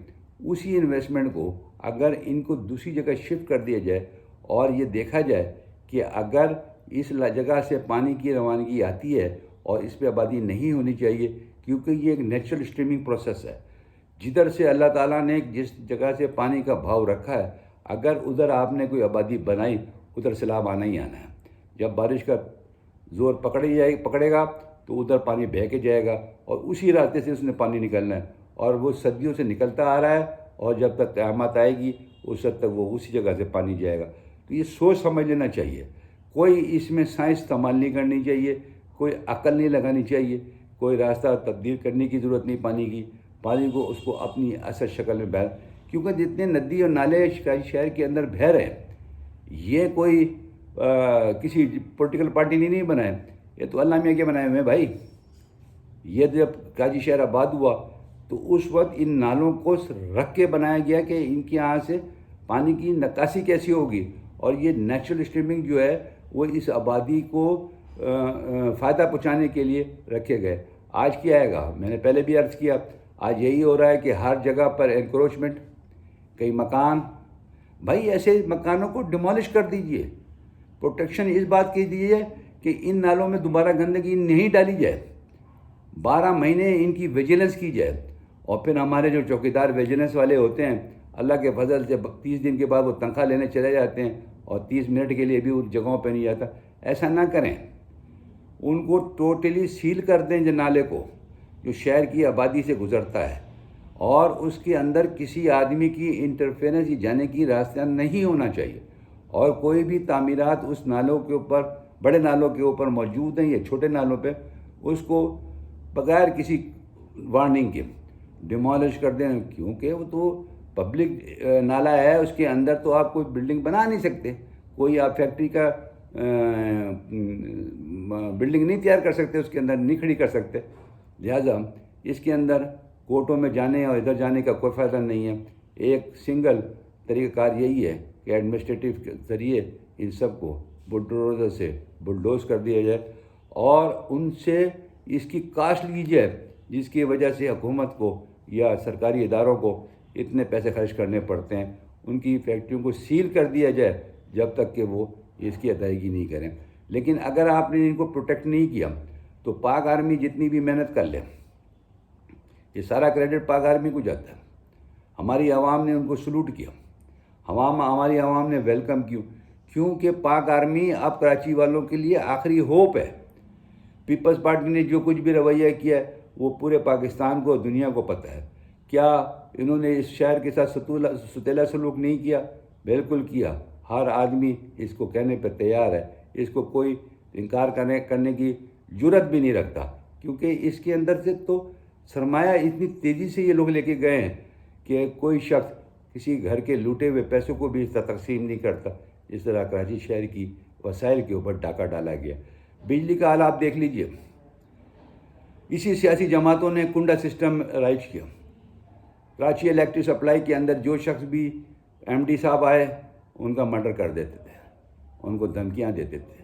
اسی انویسٹمنٹ کو اگر ان کو دوسری جگہ شفٹ کر دیا جائے اور یہ دیکھا جائے کہ اگر اس جگہ سے پانی کی روانگی آتی ہے اور اس پہ آبادی نہیں ہونی چاہیے, کیونکہ یہ ایک نیچرل اسٹریمنگ پروسیس ہے. جدھر سے اللہ تعالیٰ نے جس جگہ سے پانی کا بہاؤ رکھا ہے, اگر ادھر آپ نے کوئی آبادی بنائی ادھر سیلاب آنا ہی آنا ہے. جب بارش کا زور پکڑے گا تو ادھر پانی بہہ کے جائے گا اور اسی راستے سے اس نے پانی نکلنا ہے, اور وہ صدیوں سے نکلتا آ رہا ہے, اور جب تک قیامت آئے گی اس وقت تک وہ اسی جگہ سے پانی جائے گا. تو یہ سوچ سمجھ لینا چاہیے, کوئی اس میں سائنس استعمال نہیں کرنی چاہیے, کوئی عقل نہیں لگانی چاہیے, کوئی راستہ تبدیل کرنے کی ضرورت نہیں پانی کی. پانی کو اس کو اپنی اصل شکل میں بہہ, کیونکہ جتنے ندی اور نالے شہر کے اندر بہہ رہے ہیں یہ کوئی کسی پولیٹیکل پارٹی نے نہیں بنائے, یہ تو اللہ میاں کے بنائے ہوئے ہیں بھائی. یہ جب کراچی شہر آباد ہوا تو اس وقت ان نالوں کو رکھ کے بنایا گیا کہ ان کے یہاں سے پانی کی نکاسی کیسی ہوگی, اور یہ نیچرل اسٹریمنگ جو ہے وہ اس آبادی کو فائدہ پہنچانے کے لیے رکھے گئے. آج کیا آئے گا, میں نے پہلے بھی عرض کیا, آج یہی ہو رہا ہے کہ ہر جگہ پر انکروچمنٹ, کئی مکان, بھائی ایسے مکانوں کو ڈیمالش کر دیجئے. پروٹیکشن اس بات کی دیجیے کہ ان نالوں میں دوبارہ گندگی نہیں ڈالی جائے, 12 مہینے ان کی ویجیلنس کی جائے, اور پھر ہمارے جو چوکیدار ویجیلنس والے ہوتے ہیں اللہ کے فضل سے 30 دن کے بعد وہ تنخواہ لینے چلے جاتے ہیں اور 30 منٹ کے لیے بھی اس جگہوں پہ نہیں جاتا. ایسا نہ کریں, ان کو ٹوٹلی سیل کر دیں جو نالے کو جو شہر کی آبادی سے گزرتا ہے, اور اس کے اندر کسی آدمی کی انٹرفیرنس جانے کی راستہ نہیں ہونا چاہیے. اور کوئی بھی تعمیرات اس نالوں کے اوپر, بڑے نالوں کے اوپر موجود ہیں یا چھوٹے نالوں پہ, اس کو بغیر کسی وارننگ کے ڈیمالش کر دیں, کیونکہ وہ تو پبلک نالا ہے, اس کے اندر تو آپ کوئی بلڈنگ بنا نہیں سکتے, کوئی آپ فیکٹری کا بلڈنگ نہیں تیار کر سکتے, اس کے اندر نہیں کھڑی کر سکتے. لہٰذا اس کے اندر کورٹوں میں جانے اور ادھر جانے کا کوئی فائدہ نہیں ہے. ایک سنگل طریقہ کار یہی ہے کہ ایڈمنسٹریٹو کے ذریعے ان سب کو بلڈوزر سے بلڈوز کر دیا جائے اور ان سے اس کی کاسٹ لی جائے. جس کی وجہ سے حکومت کو یا سرکاری اداروں کو اتنے پیسے خرچ کرنے پڑتے ہیں، ان کی فیکٹریوں کو سیل کر دیا جائے جب تک کہ وہ اس کی ادائیگی نہیں کریں۔ لیکن اگر آپ نے ان کو پروٹیکٹ نہیں کیا تو پاک آرمی جتنی بھی محنت کر لے، یہ سارا کریڈٹ پاک آرمی کو جاتا ہے۔ ہماری عوام نے ان کو سلوٹ کیا، ہماری عوام نے ویلکم کیونکہ پاک آرمی اب کراچی والوں کے لیے آخری ہوپ ہے۔ پیپلز پارٹی نے جو کچھ بھی رویہ کیا ہے وہ پورے پاکستان کو، دنیا کو پتہ ہے۔ کیا انہوں نے اس شہر کے ساتھ ستیلا سلوک نہیں کیا؟ بالکل کیا۔ ہر آدمی اس کو کہنے پہ تیار ہے، اس کو کوئی انکار کرنے کی جرت بھی نہیں رکھتا، کیونکہ اس کے اندر سے تو سرمایہ اتنی تیزی سے یہ لوگ لے کے گئے ہیں کہ کوئی شخص کسی گھر کے لوٹے ہوئے پیسوں کو بھی اس طرح تقسیم نہیں کرتا۔ اس طرح کراچی شہر کی وسائل کے اوپر ڈاکہ ڈالا گیا۔ بجلی کا حال آپ دیکھ لیجئے، اسی سیاسی جماعتوں نے کنڈا سسٹم رائج کیا۔ کراچی الیکٹرک سپلائی کے اندر جو شخص بھی ایم ڈی صاحب آئے ان کا مرڈر کر دیتے تھے، ان کو دھمکیاں دیتے تھے۔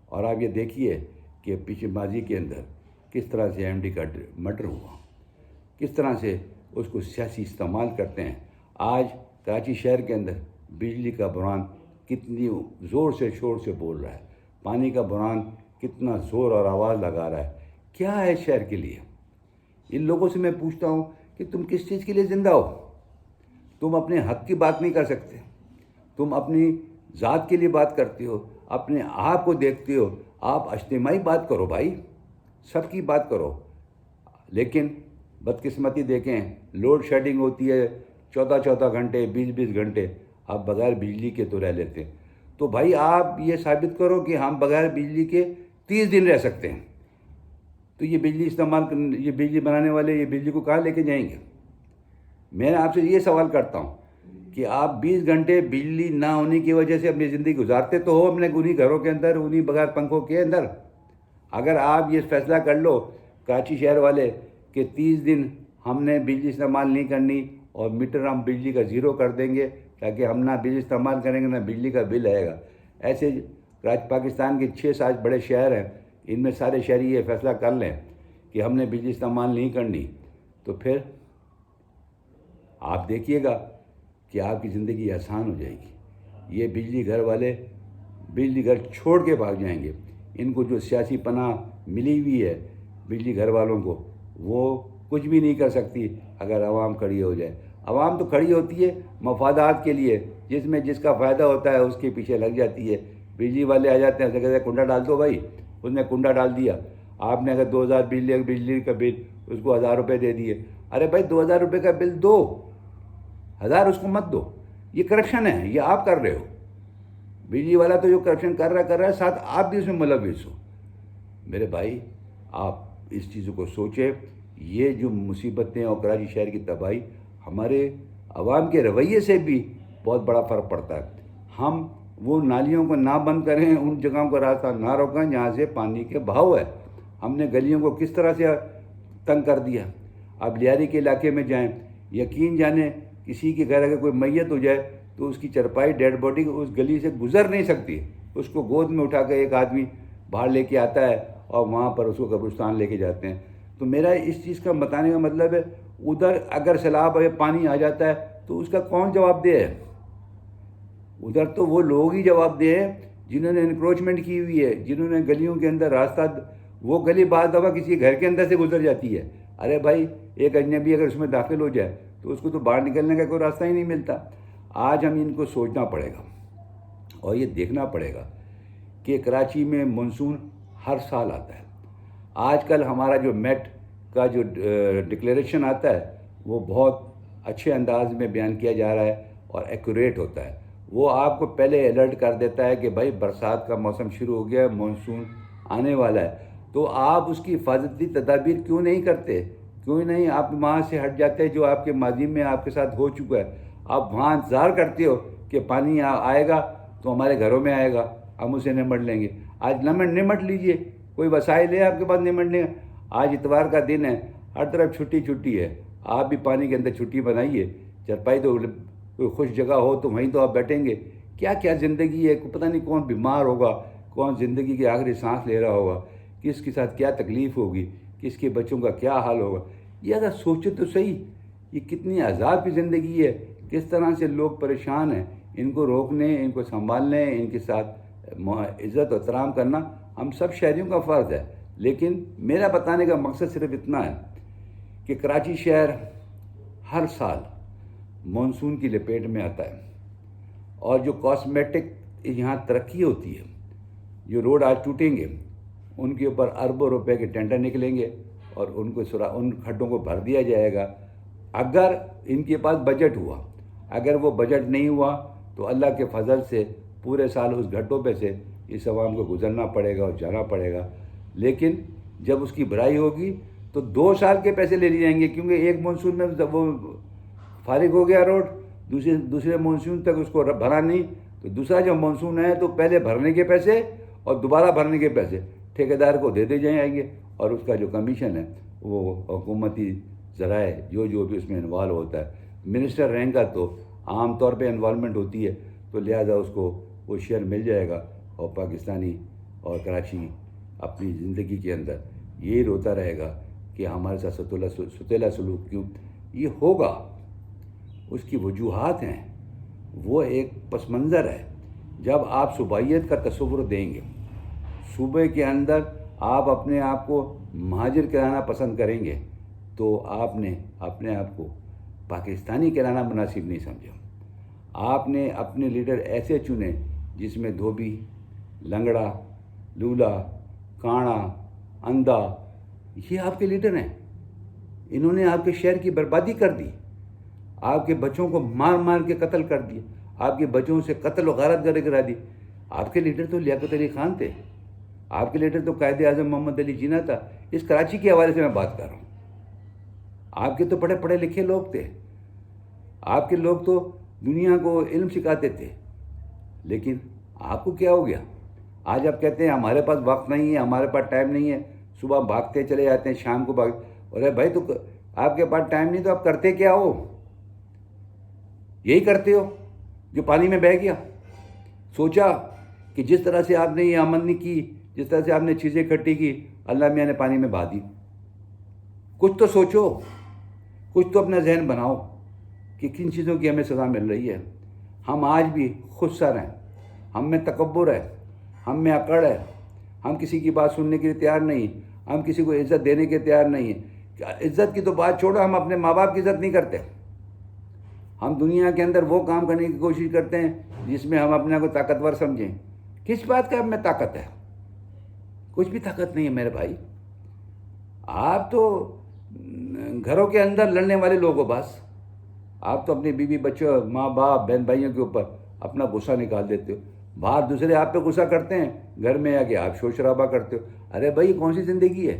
اور آپ یہ دیکھیے کہ پیچھے ماضی کے اندر کس طرح سے ایم ڈی کا مرڈر ہوا، کس طرح سے اس کو سیاسی استعمال کرتے ہیں۔ آج کراچی شہر کے اندر بجلی کا بحران کتنی زور سے شور سے بول رہا ہے، پانی کا بحران کتنا زور اور آواز لگا رہا ہے۔ کیا ہے شہر کے لیے؟ ان لوگوں سے میں پوچھتا ہوں کہ تم کس چیز کے لیے زندہ ہو؟ تم اپنے حق کی بات نہیں کر سکتے، تم اپنی ذات کے لیے بات کرتے ہو، اپنے آپ کو دیکھتے ہو۔ آپ اجتماعی بات کرو بھائی، سب کی بات کرو۔ لیکن بدقسمتی دیکھیں، لوڈ شیڈنگ ہوتی ہے 14 گھنٹے 20 گھنٹے، آپ بغیر بجلی کے تو رہ لیتے ہیں۔ تو بھائی آپ یہ ثابت کرو کہ ہم بغیر بجلی کے 30 دن رہ سکتے ہیں، تو یہ بجلی بنانے والے یہ بجلی کو کہاں لے کے جائیں گے؟ میں آپ سے یہ سوال کرتا ہوں کہ آپ 20 گھنٹے بجلی نہ ہونے کی وجہ سے اپنی زندگی گزارتے تو ہو اپنے انہی گھروں کے اندر، انہی بغیر پنکھوں کے اندر۔ اگر آپ یہ فیصلہ کر لو کراچی شہر والے کہ 30 دن ہم نے بجلی استعمال نہیں کرنی اور میٹر ہم بجلی کا زیرو کر دیں گے تاکہ ہم نہ بجلی استعمال کریں گے نہ بجلی کا بل آئے گا، ایسے پاکستان کے 6-7 بڑے شہر ہیں، ان میں سارے شہری یہ فیصلہ کر لیں کہ ہم نے بجلی استعمال نہیں کرنی، تو پھر آپ دیکھیے گا کہ آپ کی زندگی آسان ہو جائے گی۔ یہ بجلی گھر والے بجلی گھر چھوڑ کے بھاگ جائیں گے۔ ان کو جو سیاسی پناہ ملی ہوئی ہے بجلی گھر والوں کو، وہ کچھ بھی نہیں کر سکتی اگر عوام کھڑی ہو جائے۔ عوام تو کھڑی ہوتی ہے مفادات کے لیے، جس کا فائدہ ہوتا ہے اس کے پیچھے لگ جاتی ہے۔ بجلی والے آ جاتے ہیں، کہتے ہیں کنڈا ڈال دو بھائی، اس نے کنڈا ڈال دیا۔ آپ نے اگر 2000 بجلی کا بل، اس کو 1000 روپے دے دیے۔ ارے بھائی 2000 روپے کا بل دو، 1000 اس کو مت دو، یہ کرپشن ہے، یہ آپ کر رہے ہو۔ بجلی والا تو جو کرپشن کر رہا ہے، ساتھ آپ بھی اس میں ملوث ہو۔ میرے بھائی آپ اس چیزوں کو سوچیں۔ یہ جو مصیبتیں اور کراچی شہر کی تباہی، ہمارے عوام کے رویے سے بھی بہت بڑا فرق پڑتا ہے۔ ہم وہ نالیوں کو نہ بند کریں، ان جگہوں کو راستہ نہ روکیں جہاں سے پانی کے بہاؤ ہے۔ ہم نے گلیوں کو کس طرح سے تنگ کر دیا۔ اب لیاری کے علاقے میں جائیں، یقین جانیں کسی کے گھر اگر کوئی میت ہو جائے تو اس کی چرپائی ڈیڈ باڈی اس گلی سے گزر نہیں سکتی، اس کو گود میں اٹھا کے ایک آدمی باہر لے کے آتا ہے اور وہاں پر اس کو قبرستان لے کے جاتے ہیں۔ تو میرا اس چیز کا بتانے کا مطلب ہے، ادھر اگر سیلاب یا پانی آ جاتا ہے تو اس کا کون جواب دہ ہے؟ ادھر تو وہ لوگ ہی جواب دہ ہیں جنہوں نے انکروچمنٹ کی ہوئی ہے، جنہوں نے گلیوں کے اندر راستہ، وہ گلی بعض دفعہ کسی گھر کے اندر سے گزر جاتی ہے۔ ارے بھائی ایک اجنبی اگر اس میں داخل ہو جائے تو اس کو تو باہر نکلنے کا کوئی راستہ ہی نہیں ملتا۔ آج ہم ان کو سوچنا پڑے گا اور یہ دیکھنا پڑے گا کہ کراچی میں مانسون ہر سال آتا ہے۔ آج کل ہمارا جو میٹ کا جو ڈکلیریشن آتا ہے وہ بہت اچھے انداز میں بیان کیا جا رہا ہے اور ایکوریٹ ہوتا ہے۔ وہ آپ کو پہلے الرٹ کر دیتا ہے کہ بھائی برسات کا موسم شروع ہو گیا ہے، مانسون آنے والا ہے۔ تو آپ اس کی حفاظتی تدابیر کیوں نہیں کرتے؟ کیوں نہیں آپ وہاں سے ہٹ جاتے جو آپ کے ماضی میں آپ کے ساتھ ہو چکا ہے؟ آپ وہاں انتظار کرتے ہو کہ پانی آئے گا تو ہمارے گھروں میں آئے گا، ہم اسے نمٹ لیں گے۔ آج نمٹ لیجئے، کوئی وسائل ہے آپ کے پاس نمٹنے کا؟ آج اتوار کا دن ہے، ہر طرف چھٹی ہے، آپ بھی پانی کے اندر چھٹی بنائیے۔ چرپائی تو کوئی خوش جگہ ہو تو وہیں تو آپ بیٹھیں گے۔ کیا زندگی ہے، پتہ نہیں کون بیمار ہوگا، کون زندگی کی آخری سانس لے رہا ہوگا، کس کے ساتھ کیا تکلیف ہوگی۔ کہ اس کے بچوں کا کیا حال ہوگا. یہ اگر سوچے تو صحیح، یہ کتنی عذاب کی زندگی ہے، کس طرح سے لوگ پریشان ہیں. ان کو روکنے، ان کو سنبھالنے، ان کے ساتھ عزت و احترام کرنا ہم سب شہریوں کا فرض ہے. لیکن میرا بتانے کا مقصد صرف اتنا ہے کہ کراچی شہر ہر سال مانسون کی لپیٹ میں آتا ہے، اور جو کاسمیٹک یہاں ترقی ہوتی ہے، جو روڈ آج ٹوٹیں گے ان کے اوپر اربوں روپے کے ٹینڈر نکلیں گے اور ان کھڈوں کو بھر دیا جائے گا اگر ان کے پاس بجٹ ہوا. اگر وہ بجٹ نہیں ہوا تو اللہ کے فضل سے پورے سال اس گھٹوں پہ سے اس عوام کو گزرنا پڑے گا اور جانا پڑے گا. لیکن جب اس کی بھرائی ہوگی تو 2 سال کے پیسے لے لیے جائیں گے، کیونکہ ایک مانسون میں وہ فارغ ہو گیا روڈ، دوسرے مانسون تک اس کو بھرا نہیں، تو دوسرا جب مانسون ہے تو پہلے بھرنے کے پیسے اور دوبارہ بھرنے کے پیسے ٹھیکیدار کو دے جائیں گے، اور اس کا جو کمیشن ہے وہ حکومتی ذرائع جو بھی اس میں انوالو ہوتا ہے. منسٹر رینک کا تو عام طور پہ انوالومنٹ ہوتی ہے، تو لہذا اس کو وہ شیئر مل جائے گا، اور پاکستانی اور کراچی اپنی زندگی کے اندر یہی روتا رہے گا کہ ہمارے ساتھ ستیلا سلوک کیوں. یہ ہوگا، اس کی وجوہات ہیں، وہ ایک پس منظر ہے. جب آپ صوبائیت کا تصور دیں گے، صوبے کے اندر آپ اپنے آپ کو مہاجر کرانا پسند کریں گے، تو آپ نے اپنے آپ کو پاکستانی کرانا مناسب نہیں سمجھا. آپ نے اپنے لیڈر ایسے چنے جس میں دھوبی، لنگڑا، لولا، کانا، اندھا، یہ آپ کے لیڈر ہیں. انہوں نے آپ کے شہر کی بربادی کر دی، آپ کے بچوں کو مار مار کے قتل کر دیا، آپ کے بچوں سے قتل و غارت کرا دی. آپ کے لیڈر تو لیاقت علی خان تھے، آپ کے لیڈر تو قائد اعظم محمد علی جناح تھا. اس کراچی کے حوالے سے میں بات کر رہا ہوں. آپ کے تو بڑے پڑھے لکھے لوگ تھے، آپ کے لوگ تو دنیا کو علم سکھاتے تھے. لیکن آپ کو کیا ہو گیا؟ آج آپ کہتے ہیں ہمارے پاس وقت نہیں ہے، ہمارے پاس ٹائم نہیں ہے. صبح بھاگتے چلے جاتے ہیں، شام کو ارے بھائی تو آپ کے پاس ٹائم نہیں تو آپ کرتے کیا ہو؟ یہی کرتے ہو جو پانی میں بہہ گیا. سوچا کہ جس طرح سے آپ نے یہ آمدنی کی، جس طرح سے آپ نے چیزیں اکٹھی کی، اللہ میاں نے پانی میں بہا دی. کچھ تو سوچو، کچھ تو اپنا ذہن بناؤ کہ کن چیزوں کی ہمیں سزا مل رہی ہے. ہم آج بھی خود سر ہیں، ہم میں تکبر ہے، ہم میں اکڑ ہے، ہم کسی کی بات سننے کے لیے تیار نہیں، ہم کسی کو عزت دینے کے تیار نہیں ہیں. عزت کی تو بات چھوڑو، ہم اپنے ماں باپ کی عزت نہیں کرتے. ہم دنیا کے اندر وہ کام کرنے کی کوشش کرتے ہیں جس میں ہم اپنے کو طاقتور سمجھیں. کس بات کا ہم میں طاقت ہے؟ کچھ بھی طاقت نہیں ہے میرے بھائی. آپ تو گھروں کے اندر لڑنے والے لوگ ہو. بس آپ تو اپنے بیوی بچوں، ماں باپ، بہن بھائیوں کے اوپر اپنا غصہ نکال دیتے ہو. باہر دوسرے آپ پہ غصہ کرتے ہیں، گھر میں آ کے آپ شور شرابہ کرتے ہو. ارے بھائی، یہ کون سی زندگی ہے؟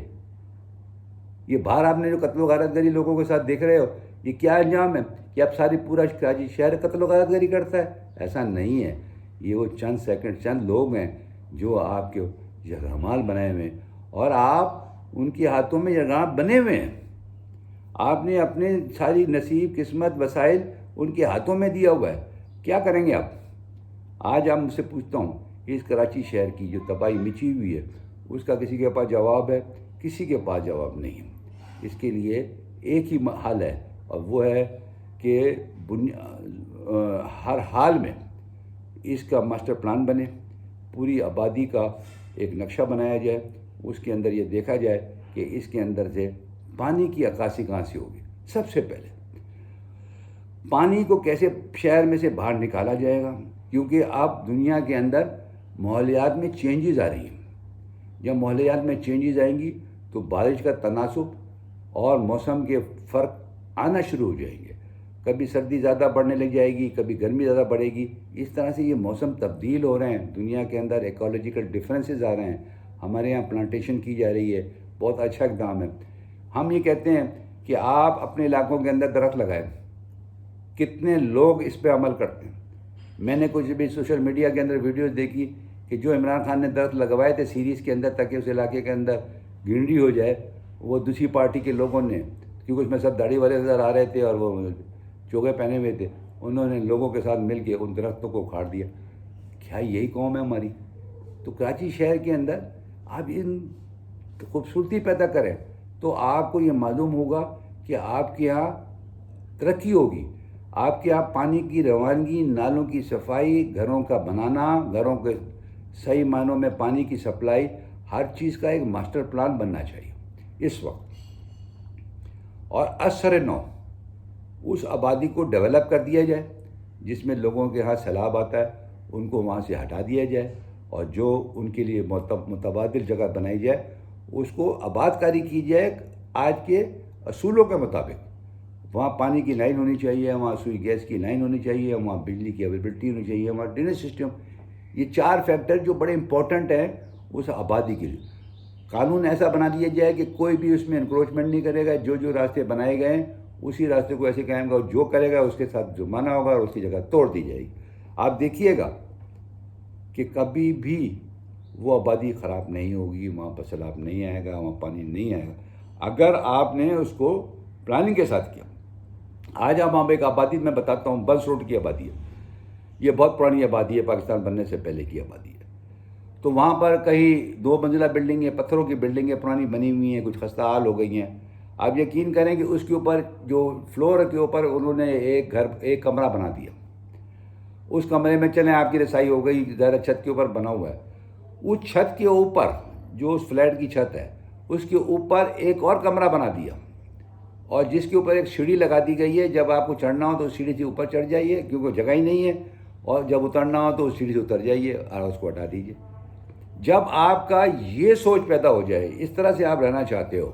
یہ باہر آپ نے جو قتل و غارت گری لوگوں کے ساتھ دیکھ رہے ہو، یہ کیا انجام ہے کہ اب ساری پورا کراچی شہر قتل و غارت گری کرتا ہے؟ ایسا نہیں ہے. یہ وہ چند لوگ ہیں جو آپ کے یرغمال بنائے ہوئے ہیں، اور آپ ان کے ہاتھوں میں یرغمال بنے ہوئے ہیں. آپ نے اپنے ساری نصیب، قسمت، وسائل ان کے ہاتھوں میں دیا ہوا ہے. کیا کریں گے آپ؟ آج آپ مجھ سے پوچھتا ہوں کہ اس کراچی شہر کی جو تباہی مچی ہوئی ہے، اس کا کسی کے پاس جواب ہے؟ کسی کے پاس جواب نہیں ہے. اس کے لیے ایک ہی حل ہے، اور وہ ہے کہ ہر حال میں اس کا ماسٹر پلان بنے، پوری آبادی کا ایک نقشہ بنایا جائے. اس کے اندر یہ دیکھا جائے کہ اس کے اندر سے پانی کی عکاسی کہاں سے ہوگی. سب سے پہلے پانی کو کیسے شہر میں سے باہر نکالا جائے گا، کیونکہ اب دنیا کے اندر ماحولیات میں چینجز آ رہی ہیں. جب ماحولیات میں چینجز آئیں گی تو بارش کا تناسب اور موسم کے فرق آنا شروع ہو جائیں گے. کبھی سردی زیادہ بڑھنے لگ جائے گی، کبھی گرمی زیادہ بڑھے گی. اس طرح سے یہ موسم تبدیل ہو رہے ہیں. دنیا کے اندر ایکولوجیکل ڈفرینسز آ رہے ہیں. ہمارے یہاں پلانٹیشن کی جا رہی ہے، بہت اچھا اقدام ہے. ہم یہ کہتے ہیں کہ آپ اپنے علاقوں کے اندر درخت لگائیں. کتنے لوگ اس پہ عمل کرتے ہیں؟ میں نے کچھ بھی سوشل میڈیا کے اندر ویڈیوز دیکھی کہ جو عمران خان نے درخت لگوائے تھے سیریز کے اندر تاکہ اس علاقے کے اندر گرینری ہو جائے، وہ دوسری پارٹی کے لوگوں نے، کیونکہ اس میں سب داڑھی والے نظر آ رہے تھے اور وہ چوگے پہنے ہوئے تھے، انہوں نے لوگوں کے ساتھ مل کے ان درختوں کو اکھاڑ دیا. کیا یہی قوم ہے ہماری؟ تو کراچی شہر کے اندر آپ ان خوبصورتی پیدا کریں. تو آپ کو یہ معلوم ہوگا کہ آپ کے یہاں ترقی ہوگی. آپ کے یہاں پانی کی روانگی، نالوں کی صفائی، گھروں کا بنانا، گھروں کے صحیح معنوں میں پانی کی سپلائی، ہر چیز کا ایک ماسٹر پلان بننا چاہیے اس وقت. اور اثر نو اس آبادی کو ڈیولپ کر دیا جائے جس میں لوگوں کے ہاں سیلاب آتا ہے ان کو وہاں سے ہٹا دیا جائے، اور جو ان کے لیے متبادل جگہ بنائی جائے اس کو آباد کاری کی جائے آج کے اصولوں کے مطابق. وہاں پانی کی لائن ہونی چاہیے، وہاں سوئی گیس کی لائن ہونی چاہیے، وہاں بجلی کی اویلیبلٹی ہونی چاہیے، وہاں ڈرینیج سسٹم. یہ 4 فیکٹر جو بڑے امپورٹنٹ ہیں اس آبادی کے لیے. قانون ایسا بنا دیا جائے کہ کوئی بھی اس میں انکروچمنٹ نہیں کرے گا. جو راستے بنائے گئے ہیں اسی راستے کو ایسے قائم گا، جو کرے گا اس کے ساتھ جرمانہ ہوگا اور اس کی جگہ توڑ دی جائے گی. آپ دیکھیے گا کہ کبھی بھی وہ آبادی خراب نہیں ہوگی، وہاں پر سیلاب نہیں آئے گا، وہاں پانی نہیں آئے گا اگر آپ نے اس کو پلاننگ کے ساتھ کیا. آج آپ وہاں پہ ایک آبادی میں بتاتا ہوں، بنس روڈ کی آبادی ہے. یہ بہت پرانی آبادی ہے، پاکستان بننے سے پہلے کی آبادی ہے. تو وہاں پر کہیں 2 منزلہ بلڈنگیں، پتھروں کی بلڈنگیں پرانی بنی ہوئی ہیں، کچھ خستہ حال ہو گئی ہیں. آپ یقین کریں کہ اس کے اوپر جو فلور کے اوپر انہوں نے ایک کمرہ بنا دیا. اس کمرے میں چلیں آپ کی رسائی ہو گئی، ظاہر چھت کے اوپر بنا ہوا ہے. اس چھت کے اوپر جو اس فلیٹ کی چھت ہے اس کے اوپر ایک اور کمرہ بنا دیا، اور جس کے اوپر ایک سیڑھی لگا دی گئی ہے. جب آپ کو چڑھنا ہو تو سیڑھی سے اوپر چڑھ جائیے کیونکہ جگہ ہی نہیں ہے، اور جب اترنا ہو تو اس سیڑھی سے اتر جائیے اور اس کو ہٹا دیجیے. جب آپ کا یہ سوچ پیدا ہو جائے، اس طرح سے آپ رہنا چاہتے ہو،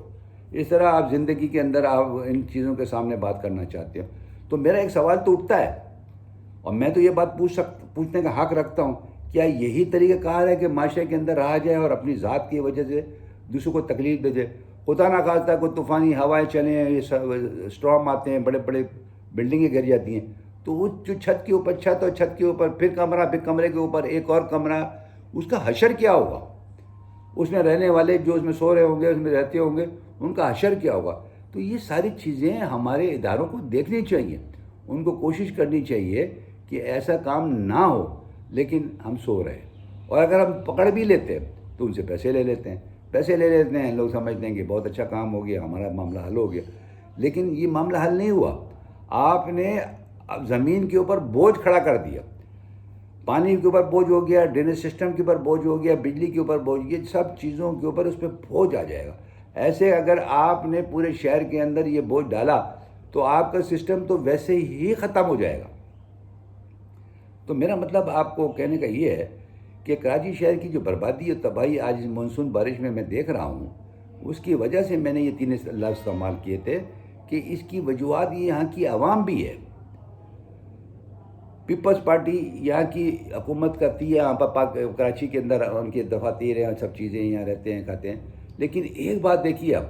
اس طرح آپ زندگی کے اندر آپ ان چیزوں کے سامنے بات کرنا چاہتے ہو، تو میرا ایک سوال تو اٹھتا ہے، اور میں تو یہ بات پوچھنے کا حق رکھتا ہوں، کیا یہی طریقہ کار ہے کہ معاشرے کے اندر رہا جائے اور اپنی ذات کی وجہ سے دوسروں کو تکلیف دے دے؟ خدا نہ خواستہ کوئی طوفانی ہوائیں چلیں، یہ اسٹارم آتے ہیں، بڑے بڑے بلڈنگیں گر جاتی ہیں، تو وہ جو چھت کے اوپر چھت اور چھت کے اوپر پھر کمرہ، پھر کمرے کے اوپر ایک اور کمرہ، اس کا حشر کیا ہوگا؟ اس میں رہنے والے جو اس میں سو رہے ہوں گے، اس میں رہتے ہوں گے، ان کا حشر کیا ہوگا؟ تو یہ ساری چیزیں ہمارے اداروں کو دیکھنی چاہیے، ان کو کوشش کرنی چاہیے کہ ایسا کام نہ ہو. لیکن ہم سو رہے ہیں، اور اگر ہم پکڑ بھی لیتے ہیں تو ان سے پیسے لے لیتے ہیں. لوگ سمجھتے ہیں کہ بہت اچھا کام ہو گیا، ہمارا معاملہ حل ہو گیا. لیکن یہ معاملہ حل نہیں ہوا. آپ نے زمین کے اوپر بوجھ کھڑا کر دیا، پانی کے اوپر بوجھ ہو گیا، ڈرینیج سسٹم کے اوپر بوجھ ہو گیا، بجلی کے اوپر بوجھ، یہ سب چیزوں کے اوپر اس پہ بوجھ آ جائے گا. ایسے اگر آپ نے پورے شہر کے اندر یہ بوجھ ڈالا تو آپ کا سسٹم تو ویسے ہی ختم ہو جائے گا. تو میرا مطلب آپ کو کہنے کا یہ ہے کہ کراچی شہر کی جو بربادی اور تباہی آج اس مانسون بارش میں دیکھ رہا ہوں، اس کی وجہ سے میں نے یہ 3 لفظ استعمال کیے تھے کہ اس کی وجوہات یہاں کی عوام بھی ہے. پیپلز پارٹی یہاں کی حکومت کرتی ہے، یہاں پر کراچی کے اندر ان کے دفاتر ہیں، سب چیزیں یہاں رہتے ہیں، کھاتے ہیں. لیکن ایک بات دیکھیے آپ،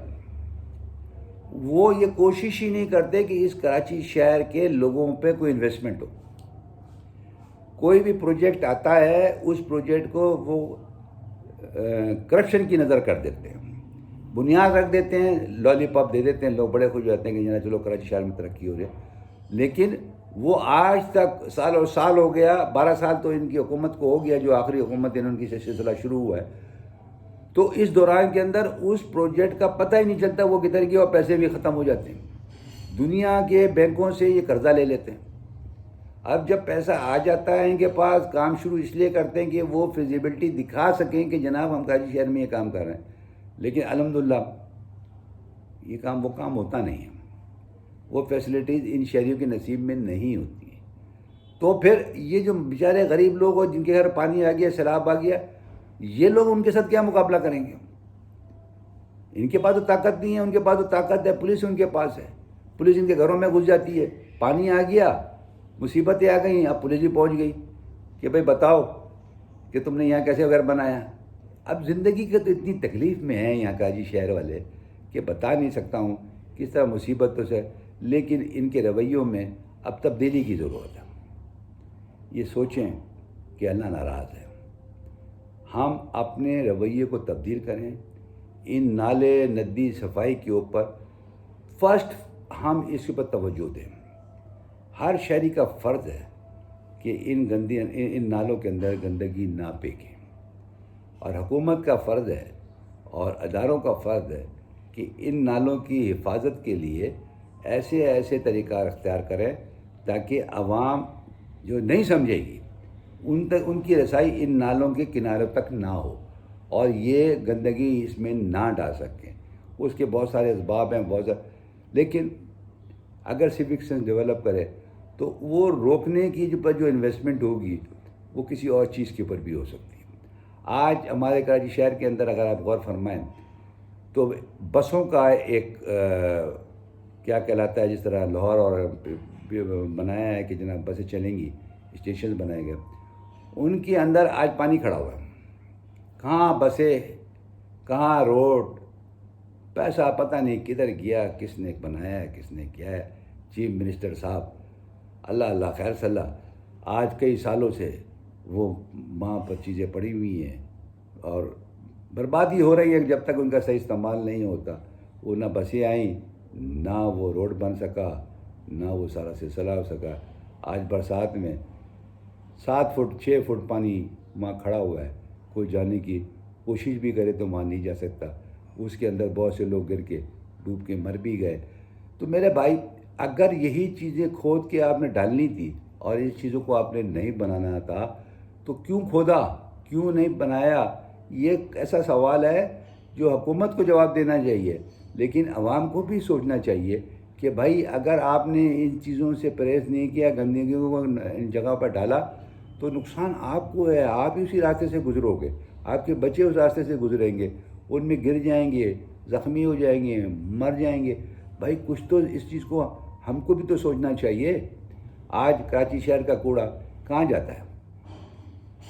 وہ یہ کوشش ہی نہیں کرتے کہ اس کراچی شہر کے لوگوں پہ کوئی انویسٹمنٹ ہو. کوئی بھی پروجیکٹ آتا ہے اس پروجیکٹ کو وہ کرپشن کی نظر کر دیتے ہیں، بنیاد رکھ دیتے ہیں، لالی پاپ دے دیتے ہیں، لوگ بڑے خوش ہو جاتے ہیں کہ چلو کراچی شہر میں ترقی ہو رہی ہے. لیکن وہ آج تک سال اور سال ہو گیا، 12 سال تو ان کی حکومت کو ہو گیا، جو آخری حکومت ان کی سلسلہ شروع ہوا ہے. تو اس دوران کے اندر اس پروجیکٹ کا پتہ ہی نہیں چلتا وہ کدھر گیا، اور پیسے بھی ختم ہو جاتے ہیں. دنیا کے بینکوں سے یہ قرضہ لے لیتے ہیں. اب جب پیسہ آ جاتا ہے ان کے پاس، کام شروع اس لیے کرتے ہیں کہ وہ فیزیبلٹی دکھا سکیں کہ جناب ہم کراچی شہر میں یہ کام کر رہے ہیں. لیکن الحمدللہ یہ کام وہ کام ہوتا نہیں ہے، وہ فیسلٹیز ان شہریوں کے نصیب میں نہیں ہوتی ہیں. تو پھر یہ جو بیچارے غریب لوگ ہو جن کے گھر پانی آ گیا، سیلاب آ گیا، یہ لوگ ان کے ساتھ کیا مقابلہ کریں گے؟ ان کے پاس تو طاقت نہیں ہے. ان کے پاس تو طاقت ہے، پولیس ان کے پاس ہے، پولیس ان کے گھروں میں گھس جاتی ہے. پانی آ گیا، مصیبتیں آ گئیں، اب پولیس بھی پہنچ گئی کہ بھائی بتاؤ کہ تم نے یہاں کیسے گھر بنایا. اب زندگی کے تو اتنی تکلیف میں ہیں یہاں کراچی شہر والے کہ بتا نہیں سکتا ہوں کس طرح مصیبتوں سے. لیکن ان کے رویوں میں اب تبدیلی کی ضرورت ہے. یہ سوچیں کہ اللہ ناراض ہے، ہم اپنے رویے کو تبدیل کریں. ان نالے ندی صفائی کے اوپر فرسٹ ہم اس کے اوپر توجہ دیں. ہر شہری کا فرض ہے کہ ان نالوں کے اندر گندگی نہ پھینکیں، اور حکومت کا فرض ہے اور اداروں کا فرض ہے کہ ان نالوں کی حفاظت کے لیے ایسے طریقہ اختیار کریں تاکہ عوام جو نہیں سمجھے گی ان کی رسائی ان نالوں کے کناروں تک نہ ہو اور یہ گندگی اس میں نہ ڈال سکیں. اس کے بہت سارے اسباب ہیں لیکن اگر سیوک سینس ڈیولپ کرے تو وہ روکنے کی جو انویسٹمنٹ ہوگی وہ کسی اور چیز کے اوپر بھی ہو سکتی ہے. آج ہمارے کراچی شہر کے اندر اگر آپ غور فرمائیں تو بسوں کا ایک کیا کہلاتا ہے، جس طرح لاہور اور بنایا ہے کہ جناب بسیں چلیں گی، اسٹیشن بنائے گئے، ان کے اندر آج پانی کھڑا ہوا ہے. کہاں بسیں، کہاں روڈ، پیسہ پتہ نہیں کدھر گیا، کس نے بنایا ہے، کس نے کیا ہے. چیف منسٹر صاحب اللہ خیر صلاح، آج کئی سالوں سے وہ وہاں پر چیزیں پڑی ہوئی ہیں اور بربادی ہو رہی ہے جب تک ان کا صحیح استعمال نہیں ہوتا. وہ نہ بسیں آئیں، نہ وہ روڈ بن سکا، نہ وہ سارا سلسلہ ہو سکا. آج برسات میں 7 فٹ 6 فٹ پانی وہاں کھڑا ہوا ہے، کوئی جانے کی کوشش بھی کرے تو وہاں نہیں جا سکتا. اس کے اندر بہت سے لوگ گر کے ڈوب کے مر بھی گئے. تو میرے بھائی، اگر یہی چیزیں کھود کے آپ نے ڈالنی تھی اور ان چیزوں کو آپ نے نہیں بنانا تھا تو کیوں کھودا، کیوں نہیں بنایا؟ یہ ایک ایسا سوال ہے جو حکومت کو جواب دینا چاہیے، لیکن عوام کو بھی سوچنا چاہیے کہ بھائی اگر آپ نے ان چیزوں سے پرہیز نہیں کیا، گندگیوں کو ان جگہ پر ڈالا تو نقصان آپ کو ہے. آپ ہی اسی راستے سے گزرو گے، آپ کے بچے اس راستے سے گزریں گے، ان میں گر جائیں گے، زخمی ہو جائیں گے، مر جائیں گے. بھائی کچھ تو اس چیز کو ہم کو بھی تو سوچنا چاہیے. آج کراچی شہر کا کوڑا کہاں جاتا ہے؟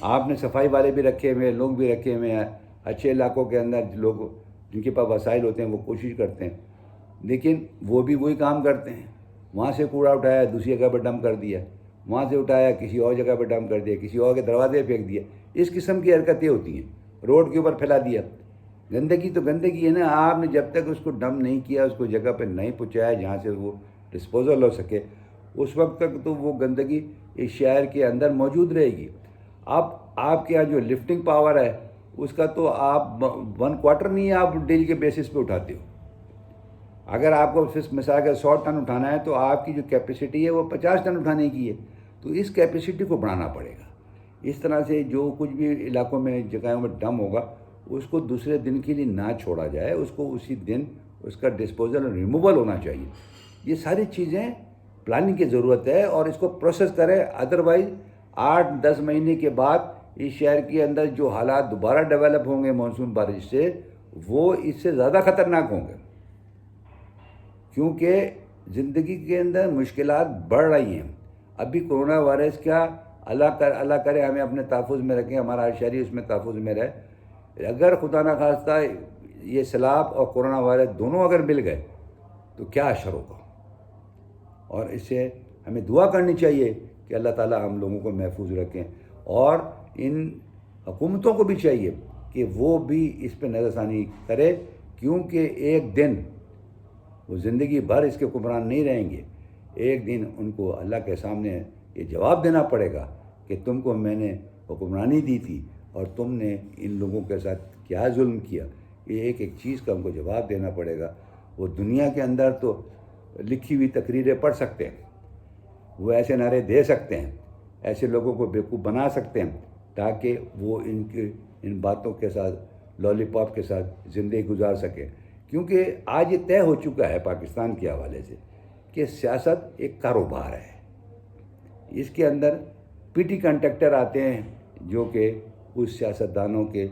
آپ نے صفائی والے بھی رکھے ہوئے ہیں، لوگ بھی رکھے ہوئے ہیں. اچھے علاقوں کے اندر لوگ جن کے پاس وسائل ہوتے ہیں وہ کوشش کرتے ہیں، لیکن وہ بھی وہی کام کرتے ہیں. وہاں سے کوڑا اٹھایا دوسری جگہ پر ڈمپ کر دیا، وہاں سے اٹھایا کسی اور جگہ پر ڈمپ کر دیا، کسی اور کے دروازے پھینک دیا. اس قسم کی حرکتیں ہوتی ہیں. روڈ کے اوپر پھیلا دیا. گندگی تو گندگی ہے نا. آپ نے جب تک اس کو ڈمپ نہیں کیا، اس کو جگہ پہ نہیں پہنچایا جہاں سے وہ ڈسپوزل ہو سکے، اس وقت تک تو وہ گندگی اس شہر کے اندر موجود رہے گی. اب آپ کے یہاں جو لفٹنگ پاور ہے اس کا تو آپ 1/4 نہیں آپ ڈیلی کے بیسس پہ اٹھاتے ہو. اگر آپ کو مثال کا 100 ٹن اٹھانا ہے تو آپ کی جو کیپیسٹی ہے وہ 50 ٹن اٹھانے کی ہے. تو اس کیپیسٹی کو بڑھانا پڑے گا. اس طرح سے جو کچھ بھی علاقوں میں جگہوں میں ڈم ہوگا اس کو دوسرے دن کے لیے نہ چھوڑا جائے، اس کو اسی دن اس کا ڈسپوزل اور ریموول ہونا چاہیے. یہ ساری چیزیں پلاننگ کی ضرورت ہے اور اس کو پروسیس کریں. ادروائز 8-10 مہینے کے بعد اس شہر کے اندر جو حالات دوبارہ ڈیولپ ہوں گے مانسون بارش سے، وہ اس سے زیادہ خطرناک ہوں گے، کیونکہ زندگی کے اندر مشکلات بڑھ رہی ہیں. ابھی کرونا وائرس کیا، اللہ کرے ہمیں اپنے تحفظ میں رکھیں، ہمارا ہر شہری اس میں تحفظ میں رہے. اگر خدا نخواستہ یہ سیلاب اور کرونا وائرس دونوں اگر مل گئے تو کیا اثر ہوگا. اور اس سے ہمیں دعا کرنی چاہیے کہ اللہ تعالیٰ ہم لوگوں کو محفوظ رکھیں، اور ان حکومتوں کو بھی چاہیے کہ وہ بھی اس پہ نظر ثانی کرے، کیونکہ ایک دن وہ زندگی بھر اس کے حکمران نہیں رہیں گے. ایک دن ان کو اللہ کے سامنے یہ جواب دینا پڑے گا کہ تم کو میں نے حکمرانی دی تھی اور تم نے ان لوگوں کے ساتھ کیا ظلم کیا. یہ ایک چیز کا ہم کو جواب دینا پڑے گا. وہ دنیا کے اندر تو لکھی ہوئی تقریریں پڑھ سکتے ہیں، وہ ایسے نعرے دے سکتے ہیں، ایسے لوگوں کو بیوقوف بنا سکتے ہیں تاکہ وہ ان باتوں کے ساتھ لالی پاپ کے ساتھ زندگی گزار سکیں. کیونکہ آج یہ طے ہو چکا ہے پاکستان کے حوالے سے کہ سیاست ایک کاروبار ہے. اس کے اندر پی ٹی کنٹریکٹر آتے ہیں جو کہ اس سیاستدانوں کے